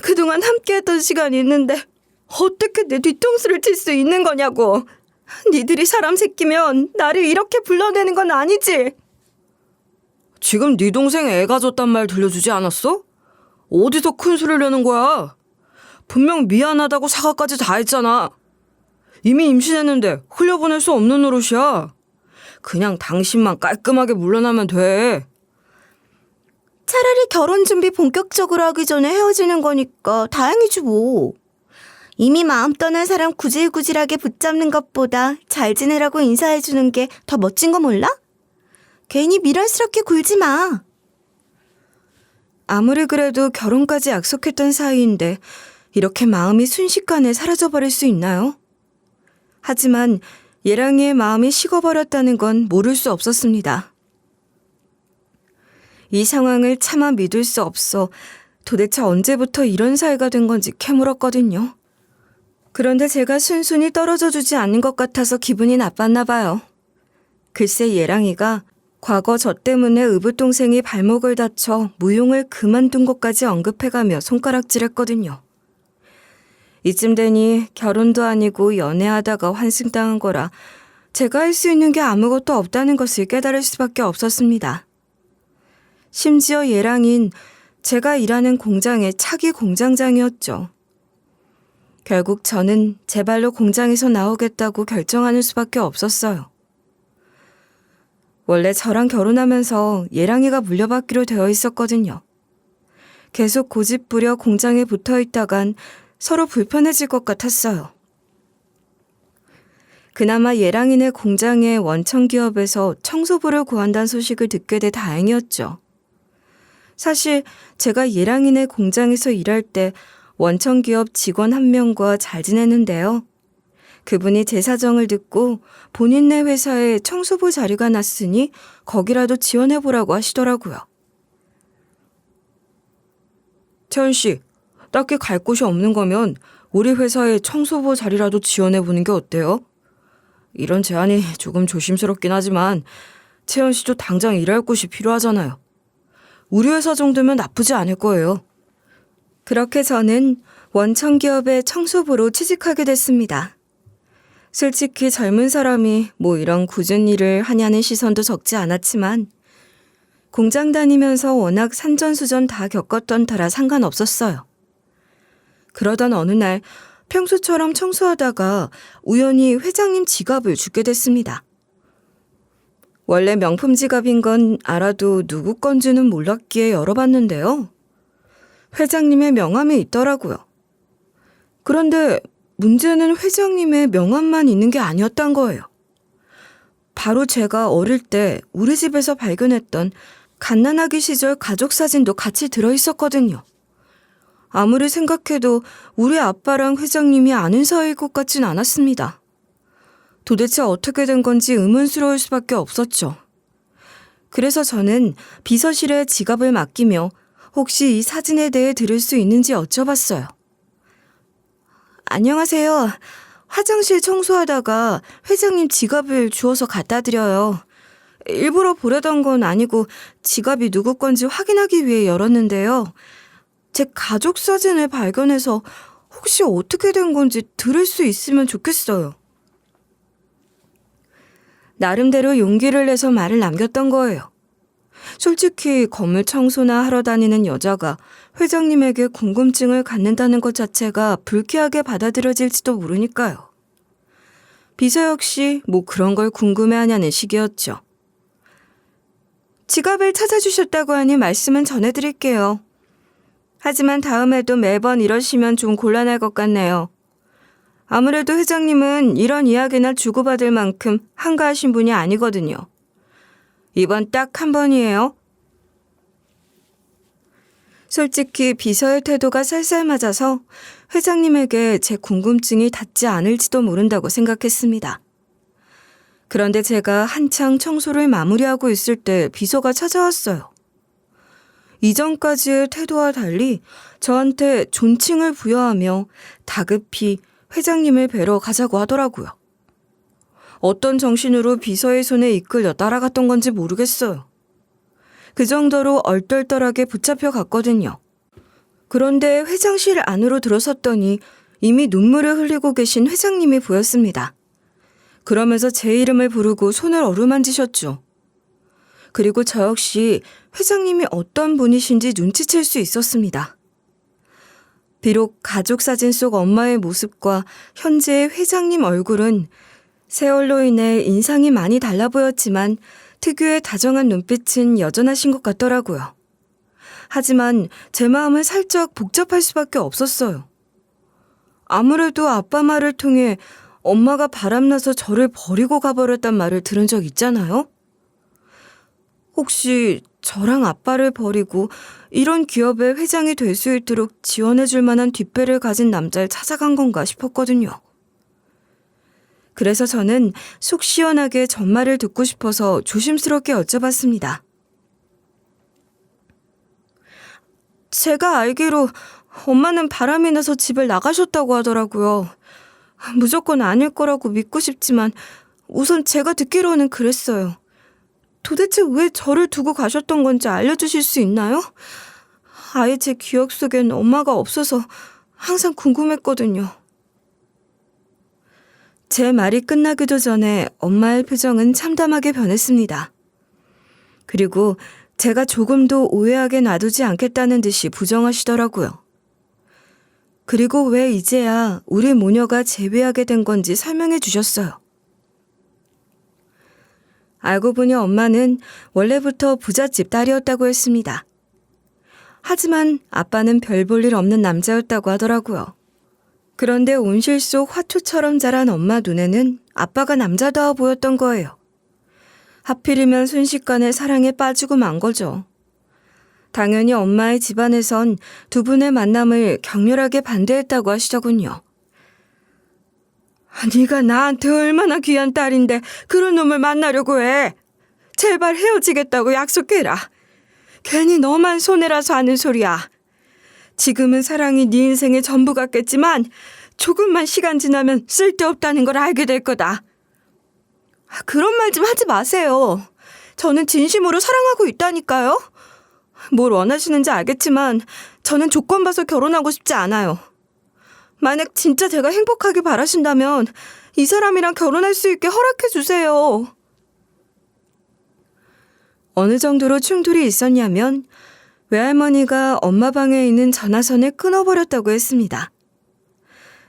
그동안 함께했던 시간이 있는데 어떻게 내 뒤통수를 칠 수 있는 거냐고. 니들이 사람 새끼면 나를 이렇게 불러내는 건 아니지. 지금 네 동생 애 가졌단 말 들려주지 않았어? 어디서 큰 소리를 내는 거야? 분명 미안하다고 사과까지 다 했잖아. 이미 임신했는데 흘려보낼 수 없는 노릇이야. 그냥 당신만 깔끔하게 물러나면 돼. 차라리 결혼 준비 본격적으로 하기 전에 헤어지는 거니까 다행이지 뭐. 이미 마음 떠난 사람 구질구질하게 붙잡는 것보다 잘 지내라고 인사해주는 게 더 멋진 거 몰라? 괜히 미련스럽게 굴지 마. 아무리 그래도 결혼까지 약속했던 사이인데 이렇게 마음이 순식간에 사라져버릴 수 있나요? 하지만 예랑이의 마음이 식어버렸다는 건 모를 수 없었습니다. 이 상황을 차마 믿을 수 없어 도대체 언제부터 이런 사이가 된 건지 캐물었거든요. 그런데 제가 순순히 떨어져 주지 않는 것 같아서 기분이 나빴나 봐요. 글쎄 예랑이가 과거 저 때문에 의붓동생이 발목을 다쳐 무용을 그만둔 것까지 언급해가며 손가락질했거든요. 이쯤 되니 결혼도 아니고 연애하다가 환승당한 거라 제가 할 수 있는 게 아무것도 없다는 것을 깨달을 수밖에 없었습니다. 심지어 예랑인 제가 일하는 공장의 차기 공장장이었죠. 결국 저는 제 발로 공장에서 나오겠다고 결정하는 수밖에 없었어요. 원래 저랑 결혼하면서 예랑이가 물려받기로 되어 있었거든요. 계속 고집부려 공장에 붙어 있다간 서로 불편해질 것 같았어요. 그나마 예랑이네 공장의 원청기업에서 청소부를 구한다는 소식을 듣게 돼 다행이었죠. 사실 제가 예랑이네 공장에서 일할 때 원청기업 직원 한 명과 잘 지냈는데요. 그분이 제 사정을 듣고 본인네 회사에 청소부 자리가 났으니 거기라도 지원해보라고 하시더라고요. 채연 씨, 딱히 갈 곳이 없는 거면 우리 회사에 청소부 자리라도 지원해보는 게 어때요? 이런 제안이 조금 조심스럽긴 하지만 채연 씨도 당장 일할 곳이 필요하잖아요. 우리 회사 정도면 나쁘지 않을 거예요. 그렇게 저는 원청기업의 청소부로 취직하게 됐습니다. 솔직히 젊은 사람이 뭐 이런 굳은 일을 하냐는 시선도 적지 않았지만 공장 다니면서 워낙 산전수전 다 겪었던 터라 상관없었어요. 그러던 어느 날 평소처럼 청소하다가 우연히 회장님 지갑을 줍게 됐습니다. 원래 명품 지갑인 건 알아도 누구 건지는 몰랐기에 열어봤는데요. 회장님의 명함이 있더라고요. 그런데 문제는 회장님의 명함만 있는 게 아니었단 거예요. 바로 제가 어릴 때 우리 집에서 발견했던 갓난아기 시절 가족 사진도 같이 들어있었거든요. 아무리 생각해도 우리 아빠랑 회장님이 아는 사이일 것 같진 않았습니다. 도대체 어떻게 된 건지 의문스러울 수밖에 없었죠. 그래서 저는 비서실에 지갑을 맡기며 혹시 이 사진에 대해 들을 수 있는지 여쭤봤어요. 안녕하세요. 화장실 청소하다가 회장님 지갑을 주워서 갖다 드려요. 일부러 보려던 건 아니고 지갑이 누구 건지 확인하기 위해 열었는데요. 제 가족 사진을 발견해서 혹시 어떻게 된 건지 들을 수 있으면 좋겠어요. 나름대로 용기를 내서 말을 남겼던 거예요. 솔직히 건물 청소나 하러 다니는 여자가 회장님에게 궁금증을 갖는다는 것 자체가 불쾌하게 받아들여질지도 모르니까요. 비서 역시 뭐 그런 걸 궁금해하냐는 식이었죠. 지갑을 찾아주셨다고 하니 말씀은 전해드릴게요. 하지만 다음에도 매번 이러시면 좀 곤란할 것 같네요. 아무래도 회장님은 이런 이야기나 주고받을 만큼 한가하신 분이 아니거든요. 이번 딱 한 번이에요. 솔직히 비서의 태도가 쌀쌀 맞아서 회장님에게 제 궁금증이 닿지 않을지도 모른다고 생각했습니다. 그런데 제가 한창 청소를 마무리하고 있을 때 비서가 찾아왔어요. 이전까지의 태도와 달리 저한테 존칭을 부여하며 다급히 회장님을 뵈러 가자고 하더라고요. 어떤 정신으로 비서의 손에 이끌려 따라갔던 건지 모르겠어요. 그 정도로 얼떨떨하게 붙잡혀 갔거든요. 그런데 회장실 안으로 들어섰더니 이미 눈물을 흘리고 계신 회장님이 보였습니다. 그러면서 제 이름을 부르고 손을 어루만지셨죠. 그리고 저 역시 회장님이 어떤 분이신지 눈치챌 수 있었습니다. 비록 가족 사진 속 엄마의 모습과 현재의 회장님 얼굴은 세월로 인해 인상이 많이 달라 보였지만 특유의 다정한 눈빛은 여전하신 것 같더라고요. 하지만 제 마음은 살짝 복잡할 수밖에 없었어요. 아무래도 아빠 말을 통해 엄마가 바람나서 저를 버리고 가버렸단 말을 들은 적 있잖아요? 혹시 저랑 아빠를 버리고 이런 기업의 회장이 될 수 있도록 지원해줄 만한 뒷배를 가진 남자를 찾아간 건가 싶었거든요. 그래서 저는 속 시원하게 전말을 듣고 싶어서 조심스럽게 여쭤봤습니다. 제가 알기로 엄마는 바람이 나서 집을 나가셨다고 하더라고요. 무조건 아닐 거라고 믿고 싶지만 우선 제가 듣기로는 그랬어요. 도대체 왜 저를 두고 가셨던 건지 알려주실 수 있나요? 아예 제 기억 속엔 엄마가 없어서 항상 궁금했거든요. 제 말이 끝나기도 전에 엄마의 표정은 참담하게 변했습니다. 그리고 제가 조금도 오해하게 놔두지 않겠다는 듯이 부정하시더라고요. 그리고 왜 이제야 우리 모녀가 재회하게 된 건지 설명해 주셨어요. 알고 보니 엄마는 원래부터 부잣집 딸이었다고 했습니다. 하지만 아빠는 별 볼 일 없는 남자였다고 하더라고요. 그런데 온실 속 화초처럼 자란 엄마 눈에는 아빠가 남자다워 보였던 거예요. 하필이면 순식간에 사랑에 빠지고 만 거죠. 당연히 엄마의 집안에선 두 분의 만남을 격렬하게 반대했다고 하시더군요. 네가 나한테 얼마나 귀한 딸인데 그런 놈을 만나려고 해. 제발 헤어지겠다고 약속해라. 괜히 너만 손해라서 하는 소리야. 지금은 사랑이 네 인생의 전부 같겠지만 조금만 시간 지나면 쓸데없다는 걸 알게 될 거다. 그런 말 좀 하지 마세요. 저는 진심으로 사랑하고 있다니까요. 뭘 원하시는지 알겠지만 저는 조건 봐서 결혼하고 싶지 않아요. 만약 진짜 제가 행복하길 바라신다면 이 사람이랑 결혼할 수 있게 허락해 주세요. 어느 정도로 충돌이 있었냐면 외할머니가 엄마 방에 있는 전화선을 끊어버렸다고 했습니다.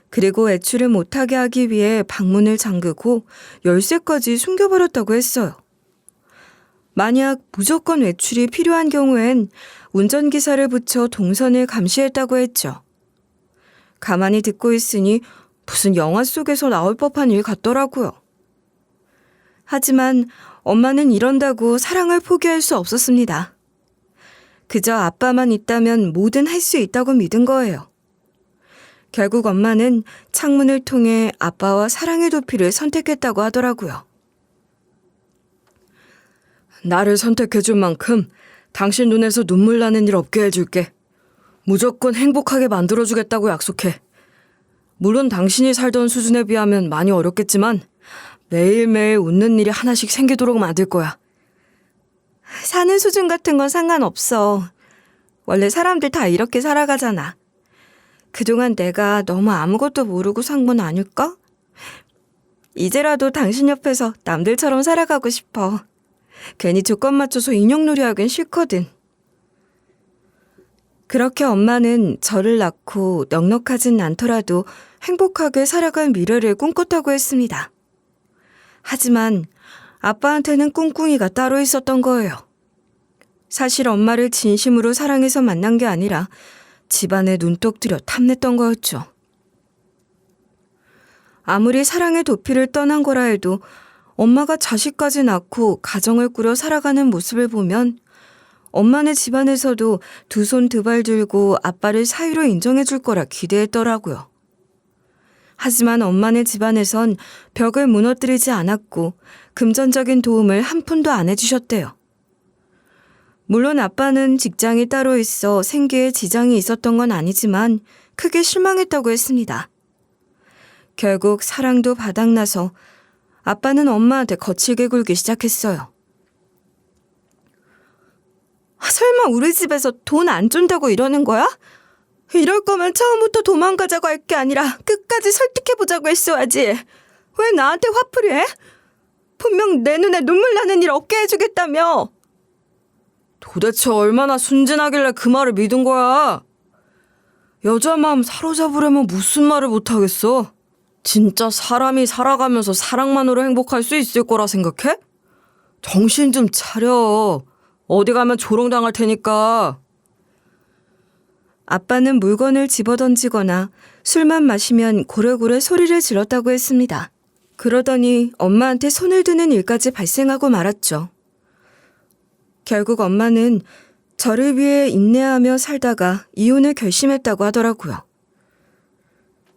그리고 외출을 못하게 하기 위해 방문을 잠그고 열쇠까지 숨겨버렸다고 했어요. 만약 무조건 외출이 필요한 경우엔 운전기사를 붙여 동선을 감시했다고 했죠. 가만히 듣고 있으니 무슨 영화 속에서 나올 법한 일 같더라고요. 하지만 엄마는 이런다고 사랑을 포기할 수 없었습니다. 그저 아빠만 있다면 뭐든 할 수 있다고 믿은 거예요. 결국 엄마는 창문을 통해 아빠와 사랑의 도피를 선택했다고 하더라고요. 나를 선택해준 만큼 당신 눈에서 눈물 나는 일 없게 해줄게. 무조건 행복하게 만들어주겠다고 약속해. 물론 당신이 살던 수준에 비하면 많이 어렵겠지만 매일매일 웃는 일이 하나씩 생기도록 만들 거야. 사는 수준 같은 건 상관없어. 원래 사람들 다 이렇게 살아가잖아. 그동안 내가 너무 아무것도 모르고 산 건 아닐까? 이제라도 당신 옆에서 남들처럼 살아가고 싶어. 괜히 조건 맞춰서 인형놀이 하긴 싫거든. 그렇게 엄마는 저를 낳고 넉넉하진 않더라도 행복하게 살아갈 미래를 꿈꿨다고 했습니다. 하지만 아빠한테는 꿍꿍이가 따로 있었던 거예요. 사실 엄마를 진심으로 사랑해서 만난 게 아니라 집안에 눈독 들여 탐냈던 거였죠. 아무리 사랑의 도피를 떠난 거라 해도 엄마가 자식까지 낳고 가정을 꾸려 살아가는 모습을 보면 엄마네 집안에서도 두 손 두 발 들고 아빠를 사위로 인정해 줄 거라 기대했더라고요. 하지만 엄마네 집안에선 벽을 무너뜨리지 않았고 금전적인 도움을 한 푼도 안 해주셨대요. 물론 아빠는 직장이 따로 있어 생계에 지장이 있었던 건 아니지만 크게 실망했다고 했습니다. 결국 사랑도 바닥나서 아빠는 엄마한테 거칠게 굴기 시작했어요. 설마 우리 집에서 돈 안 준다고 이러는 거야? 이럴 거면 처음부터 도망가자고 할 게 아니라 끝까지 설득해보자고 했어야지. 왜 나한테 화풀이 해? 분명 내 눈에 눈물 나는 일 없게 해주겠다며. 도대체 얼마나 순진하길래 그 말을 믿은 거야? 여자 마음 사로잡으려면 무슨 말을 못하겠어? 진짜 사람이 살아가면서 사랑만으로 행복할 수 있을 거라 생각해? 정신 좀 차려. 어디 가면 조롱당할 테니까. 아빠는 물건을 집어던지거나 술만 마시면 고래고래 소리를 질렀다고 했습니다. 그러더니 엄마한테 손을 드는 일까지 발생하고 말았죠. 결국 엄마는 저를 위해 인내하며 살다가 이혼을 결심했다고 하더라고요.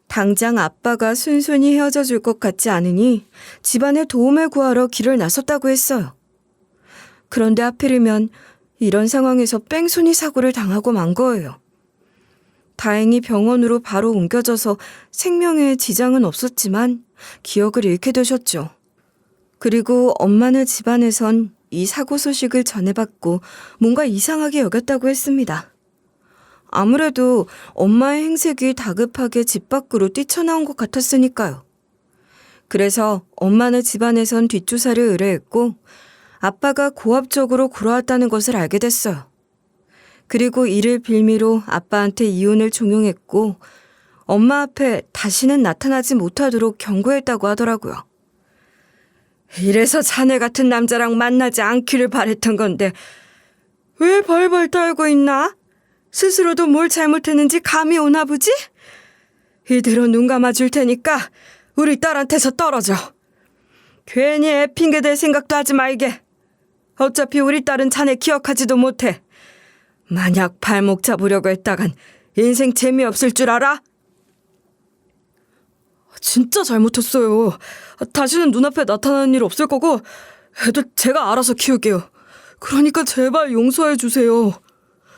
당장 아빠가 순순히 헤어져 줄 것 같지 않으니 집안에 도움을 구하러 길을 나섰다고 했어요. 그런데 하필이면 이런 상황에서 뺑소니 사고를 당하고 만 거예요. 다행히 병원으로 바로 옮겨져서 생명에 지장은 없었지만 기억을 잃게 되셨죠. 그리고 엄마네 집안에선 이 사고 소식을 전해받고 뭔가 이상하게 여겼다고 했습니다. 아무래도 엄마의 행색이 다급하게 집 밖으로 뛰쳐나온 것 같았으니까요. 그래서 엄마네 집안에선 뒷조사를 의뢰했고 아빠가 고압적으로 굴어왔다는 것을 알게 됐어요. 그리고 이를 빌미로 아빠한테 이혼을 종용했고 엄마 앞에 다시는 나타나지 못하도록 경고했다고 하더라고요. 이래서 자네 같은 남자랑 만나지 않기를 바랬던 건데 왜 벌벌 떨고 있나? 스스로도 뭘 잘못했는지 감이 오나 보지? 이대로 눈 감아줄 테니까 우리 딸한테서 떨어져. 괜히 애 핑계 댈 생각도 하지 말게. 어차피 우리 딸은 자네 기억하지도 못해. 만약 발목 잡으려고 했다간 인생 재미없을 줄 알아? 진짜 잘못했어요. 다시는 눈앞에 나타나는 일 없을 거고 애도 제가 알아서 키울게요. 그러니까 제발 용서해 주세요.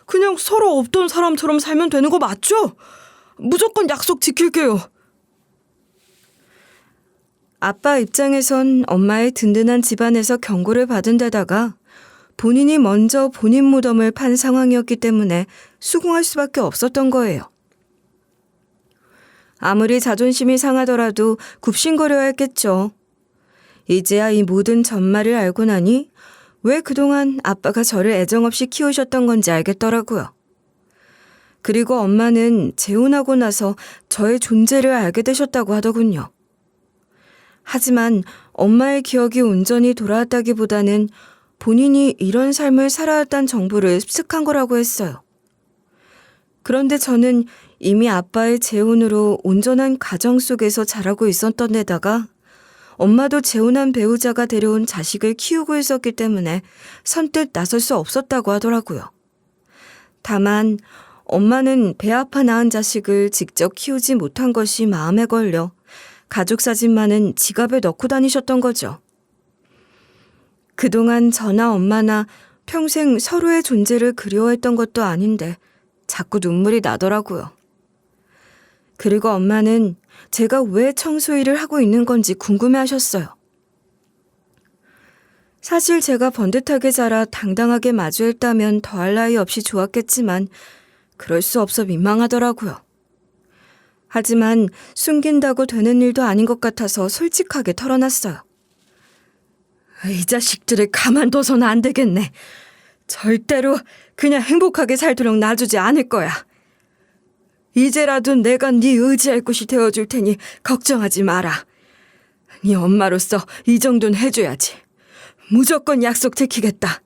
그냥 서로 없던 사람처럼 살면 되는 거 맞죠? 무조건 약속 지킬게요. 아빠 입장에선 엄마의 든든한 집안에서 경고를 받은 데다가 본인이 먼저 본인 무덤을 판 상황이었기 때문에 수긍할 수밖에 없었던 거예요. 아무리 자존심이 상하더라도 굽신거려야 했겠죠. 이제야 이 모든 전말을 알고 나니 왜 그동안 아빠가 저를 애정없이 키우셨던 건지 알겠더라고요. 그리고 엄마는 재혼하고 나서 저의 존재를 알게 되셨다고 하더군요. 하지만 엄마의 기억이 온전히 돌아왔다기보다는 본인이 이런 삶을 살아왔다는 정보를 습득한 거라고 했어요. 그런데 저는 이미 아빠의 재혼으로 온전한 가정 속에서 자라고 있었던 데다가 엄마도 재혼한 배우자가 데려온 자식을 키우고 있었기 때문에 선뜻 나설 수 없었다고 하더라고요. 다만 엄마는 배 아파 낳은 자식을 직접 키우지 못한 것이 마음에 걸려 가족 사진만은 지갑에 넣고 다니셨던 거죠. 그동안 저나 엄마나 평생 서로의 존재를 그리워했던 것도 아닌데 자꾸 눈물이 나더라고요. 그리고 엄마는 제가 왜 청소 일을 하고 있는 건지 궁금해하셨어요. 사실 제가 번듯하게 자라 당당하게 마주했다면 더할 나위 없이 좋았겠지만 그럴 수 없어 민망하더라고요. 하지만 숨긴다고 되는 일도 아닌 것 같아서 솔직하게 털어놨어요. 이 자식들을 가만둬서는 안 되겠네. 절대로 그냥 행복하게 살도록 놔주지 않을 거야. 이제라도 내가 네 의지할 곳이 되어줄 테니 걱정하지 마라. 네 엄마로서 이 정도는 해줘야지. 무조건 약속 지키겠다.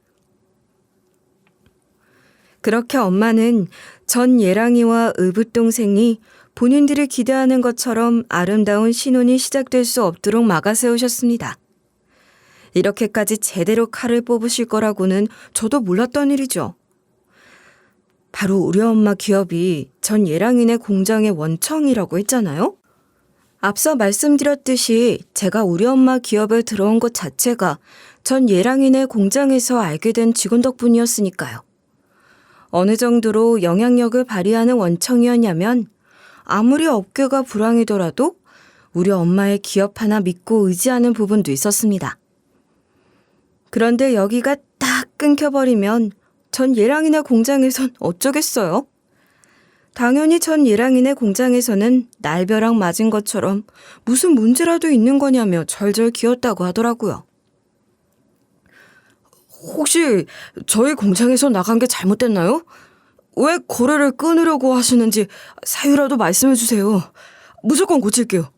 그렇게 엄마는 전 예랑이와 의붓동생이 본인들이 기대하는 것처럼 아름다운 신혼이 시작될 수 없도록 막아세우셨습니다. 이렇게까지 제대로 칼을 뽑으실 거라고는 저도 몰랐던 일이죠. 바로 우리 엄마 기업이 전 예랑이네 공장의 원청이라고 했잖아요. 앞서 말씀드렸듯이 제가 우리 엄마 기업에 들어온 것 자체가 전 예랑이네 공장에서 알게 된 직원 덕분이었으니까요. 어느 정도로 영향력을 발휘하는 원청이었냐면 아무리 업계가 불황이더라도 우리 엄마의 기업 하나 믿고 의지하는 부분도 있었습니다. 그런데 여기가 딱 끊겨버리면 전 예랑이네 공장에선 어쩌겠어요? 당연히 전 예랑이네 공장에서는 날벼락 맞은 것처럼 무슨 문제라도 있는 거냐며 절절 기었다고 하더라고요. 혹시 저희 공장에서 나간 게 잘못됐나요? 왜 거래를 끊으려고 하시는지 사유라도 말씀해 주세요. 무조건 고칠게요.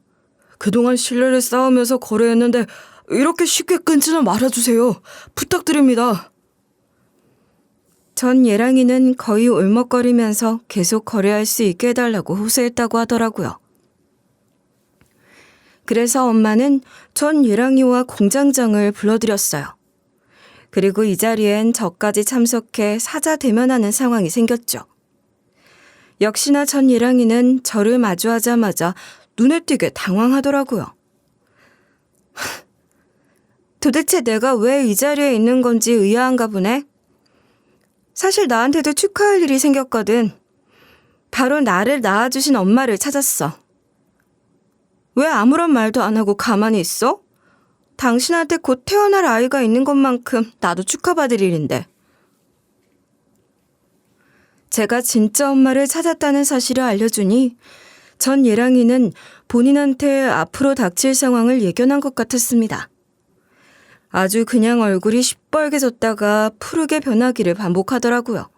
그동안 신뢰를 쌓으면서 거래했는데 이렇게 쉽게 끊지는 말아주세요. 부탁드립니다. 전 예랑이는 거의 울먹거리면서 계속 거래할 수 있게 해달라고 호소했다고 하더라고요. 그래서 엄마는 전 예랑이와 공장장을 불러들였어요. 그리고 이 자리엔 저까지 참석해 사자 대면하는 상황이 생겼죠. 역시나 전 예랑이는 저를 마주하자마자 눈에 띄게 당황하더라고요. 도대체 내가 왜 이 자리에 있는 건지 의아한가 보네. 사실 나한테도 축하할 일이 생겼거든. 바로 나를 낳아주신 엄마를 찾았어. 왜 아무런 말도 안 하고 가만히 있어? 당신한테 곧 태어날 아이가 있는 것만큼 나도 축하받을 일인데. 제가 진짜 엄마를 찾았다는 사실을 알려주니 전 예랑이는 본인한테 앞으로 닥칠 상황을 예견한 것 같았습니다. 아주 그냥 얼굴이 시뻘개졌다가 푸르게 변하기를 반복하더라고요.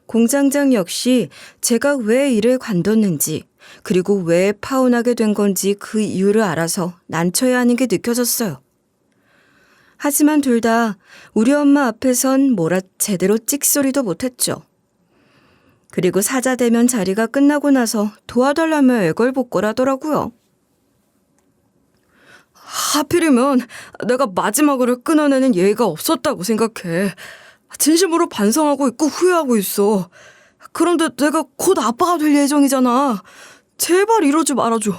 공장장 역시 제가 왜 일을 관뒀는지 그리고 왜 파혼하게 된 건지 그 이유를 알아서 난처해하는 게 느껴졌어요. 하지만 둘 다 우리 엄마 앞에선 뭐라 제대로 찍소리도 못했죠. 그리고 사자대면 자리가 끝나고 나서 도와달라며 애걸복걸하더라고요. 하필이면 내가 마지막으로 끊어내는 예의가 없었다고 생각해. 진심으로 반성하고 있고 후회하고 있어. 그런데 내가 곧 아빠가 될 예정이잖아. 제발 이러지 말아줘.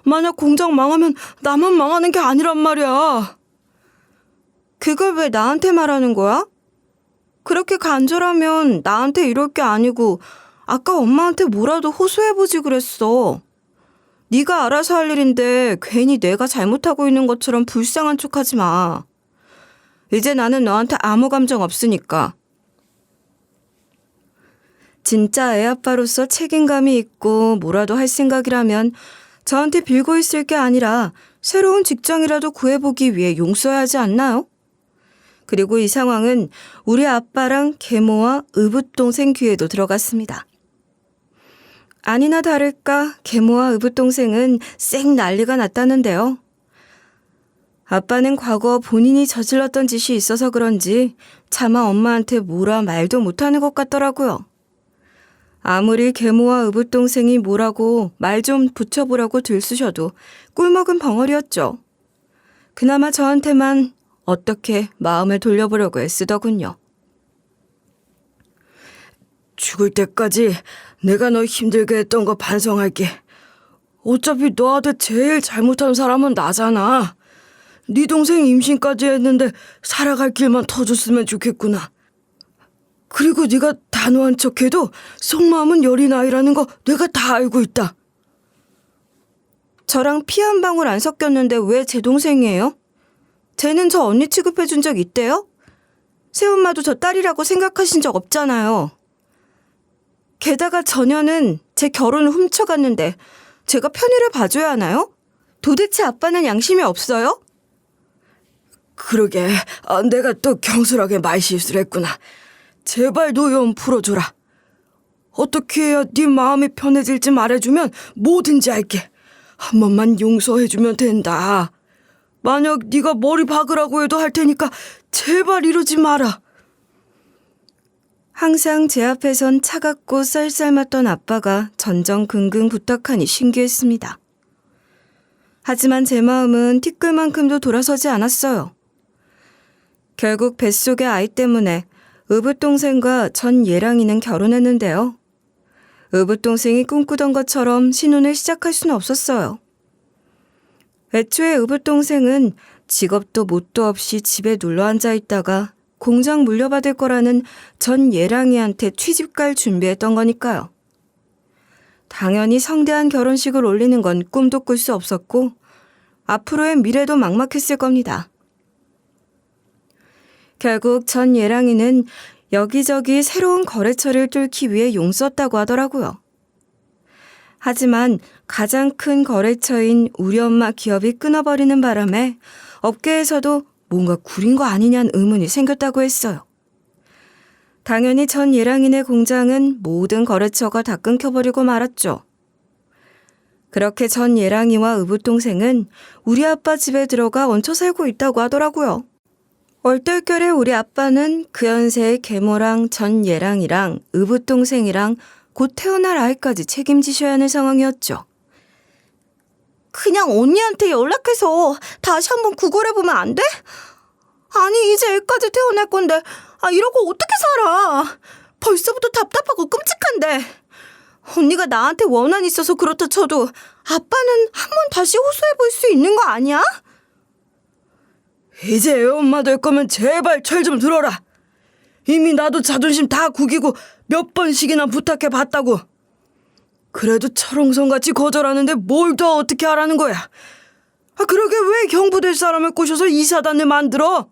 만약 공장 망하면 나만 망하는 게 아니란 말이야. 그걸 왜 나한테 말하는 거야? 그렇게 간절하면 나한테 이럴 게 아니고 아까 엄마한테 뭐라도 호소해보지 그랬어. 네가 알아서 할 일인데 괜히 내가 잘못하고 있는 것처럼 불쌍한 척하지 마. 이제 나는 너한테 아무 감정 없으니까. 진짜 애아빠로서 책임감이 있고 뭐라도 할 생각이라면 저한테 빌고 있을 게 아니라 새로운 직장이라도 구해보기 위해 용서해야 하지 않나요? 그리고 이 상황은 우리 아빠랑 계모와 의붓동생 귀에도 들어갔습니다. 아니나 다를까 계모와 의붓동생은 쌩 난리가 났다는데요. 아빠는 과거 본인이 저질렀던 짓이 있어서 그런지 차마 엄마한테 뭐라 말도 못하는 것 같더라고요. 아무리 계모와 의붓동생이 뭐라고 말 좀 붙여보라고 들쑤셔도 꿀먹은 벙어리였죠. 그나마 저한테만 어떻게 마음을 돌려보려고 애쓰더군요. 죽을 때까지 내가 너 힘들게 했던 거 반성할게. 어차피 너한테 제일 잘못한 사람은 나잖아. 네 동생 임신까지 했는데 살아갈 길만 터줬으면 좋겠구나. 그리고 네가 단호한 척해도 속마음은 여린 아이라는 거 내가 다 알고 있다. 저랑 피 한 방울 안 섞였는데 왜 제 동생이에요? 쟤는 저 언니 취급해준 적 있대요? 새엄마도 저 딸이라고 생각하신 적 없잖아요. 게다가 저녀는 제 결혼을 훔쳐갔는데 제가 편의를 봐줘야 하나요? 도대체 아빠는 양심이 없어요? 그러게, 내가 또 경솔하게 말실수를 했구나. 제발 노여움 풀어줘라. 어떻게 해야 네 마음이 편해질지 말해주면 뭐든지 할게. 한 번만 용서해주면 된다. 만약 네가 머리 박으라고 해도 할 테니까 제발 이러지 마라. 항상 제 앞에선 차갑고 쌀쌀맞던 아빠가 전전긍긍 부탁하니 신기했습니다. 하지만 제 마음은 티끌만큼도 돌아서지 않았어요. 결국 뱃속의 아이 때문에 의붓동생과 전 예랑이는 결혼했는데요. 의붓동생이 꿈꾸던 것처럼 신혼을 시작할 수는 없었어요. 애초에 의붓동생은 직업도 뭣도 없이 집에 눌러앉아 있다가 공장 물려받을 거라는 전 예랑이한테 취직갈 준비했던 거니까요. 당연히 성대한 결혼식을 올리는 건 꿈도 꿀 수 없었고 앞으로의 미래도 막막했을 겁니다. 결국 전 예랑이는 여기저기 새로운 거래처를 뚫기 위해 용 썼다고 하더라고요. 하지만 가장 큰 거래처인 우리 엄마 기업이 끊어버리는 바람에 업계에서도 뭔가 구린 거 아니냐는 의문이 생겼다고 했어요. 당연히 전 예랑이네 공장은 모든 거래처가 다 끊겨버리고 말았죠. 그렇게 전 예랑이와 의붓동생은 우리 아빠 집에 들어가 얹혀 살고 있다고 하더라고요. 얼떨결에 우리 아빠는 그 연세의 계모랑 전 예랑이랑 의붓동생이랑 곧 태어날 아이까지 책임지셔야 하는 상황이었죠. 그냥 언니한테 연락해서 다시 한번 구걸해보면 안 돼? 아니, 이제 애까지 태어날 건데 이러고 어떻게 살아? 벌써부터 답답하고 끔찍한데. 언니가 나한테 원한이 있어서 그렇다 쳐도 아빠는 한번 다시 호소해볼 수 있는 거 아니야? 이제 애엄마 될 거면 제발 철 좀 들어라. 이미 나도 자존심 다 구기고 몇 번씩이나 부탁해 봤다고. 그래도 철옹성같이 거절하는데 뭘 더 어떻게 하라는 거야. 그러게 왜 경부될 사람을 꼬셔서 이사단을 만들어?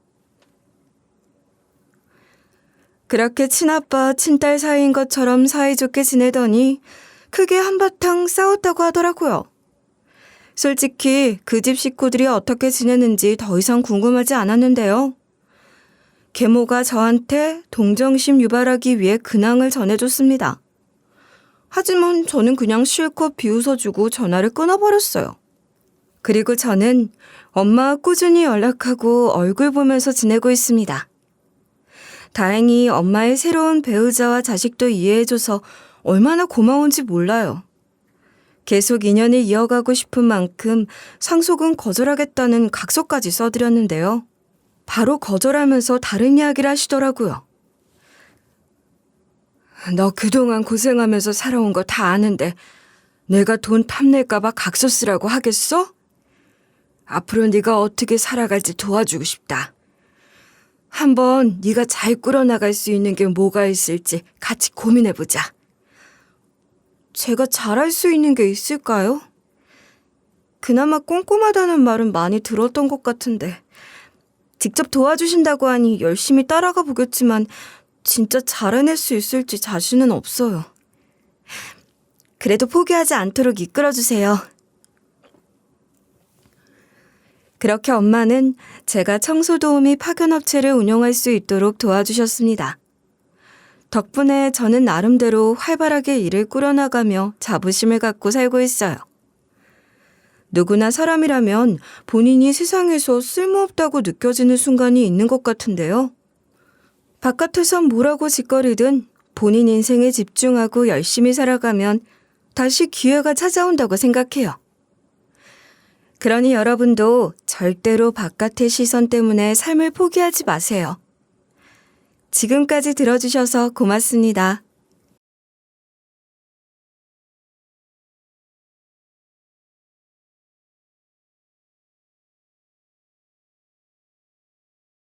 그렇게 친아빠 친딸 사이인 것처럼 사이좋게 지내더니 크게 한바탕 싸웠다고 하더라고요. 솔직히 그 집 식구들이 어떻게 지내는지 더 이상 궁금하지 않았는데요. 계모가 저한테 동정심 유발하기 위해 근황을 전해줬습니다. 하지만 저는 그냥 실컷 비웃어주고 전화를 끊어버렸어요. 그리고 저는 엄마와 꾸준히 연락하고 얼굴 보면서 지내고 있습니다. 다행히 엄마의 새로운 배우자와 자식도 이해해줘서 얼마나 고마운지 몰라요. 계속 인연을 이어가고 싶은 만큼 상속은 거절하겠다는 각서까지 써드렸는데요. 바로 거절하면서 다른 이야기를 하시더라고요. 너 그동안 고생하면서 살아온 거 다 아는데 내가 돈 탐낼까 봐 각서 쓰라고 하겠어? 앞으로 네가 어떻게 살아갈지 도와주고 싶다. 한번 네가 잘 꾸려나갈 수 있는 게 뭐가 있을지 같이 고민해보자. 제가 잘할 수 있는 게 있을까요? 그나마 꼼꼼하다는 말은 많이 들었던 것 같은데 직접 도와주신다고 하니 열심히 따라가 보겠지만 진짜 잘 해낼 수 있을지 자신은 없어요. 그래도 포기하지 않도록 이끌어주세요. 그렇게 엄마는 제가 청소도우미 파견업체를 운영할 수 있도록 도와주셨습니다. 덕분에 저는 나름대로 활발하게 일을 꾸려나가며 자부심을 갖고 살고 있어요. 누구나 사람이라면 본인이 세상에서 쓸모없다고 느껴지는 순간이 있는 것 같은데요. 바깥에선 뭐라고 짓거리든 본인 인생에 집중하고 열심히 살아가면 다시 기회가 찾아온다고 생각해요. 그러니 여러분도 절대로 바깥의 시선 때문에 삶을 포기하지 마세요. 지금까지 들어주셔서 고맙습니다.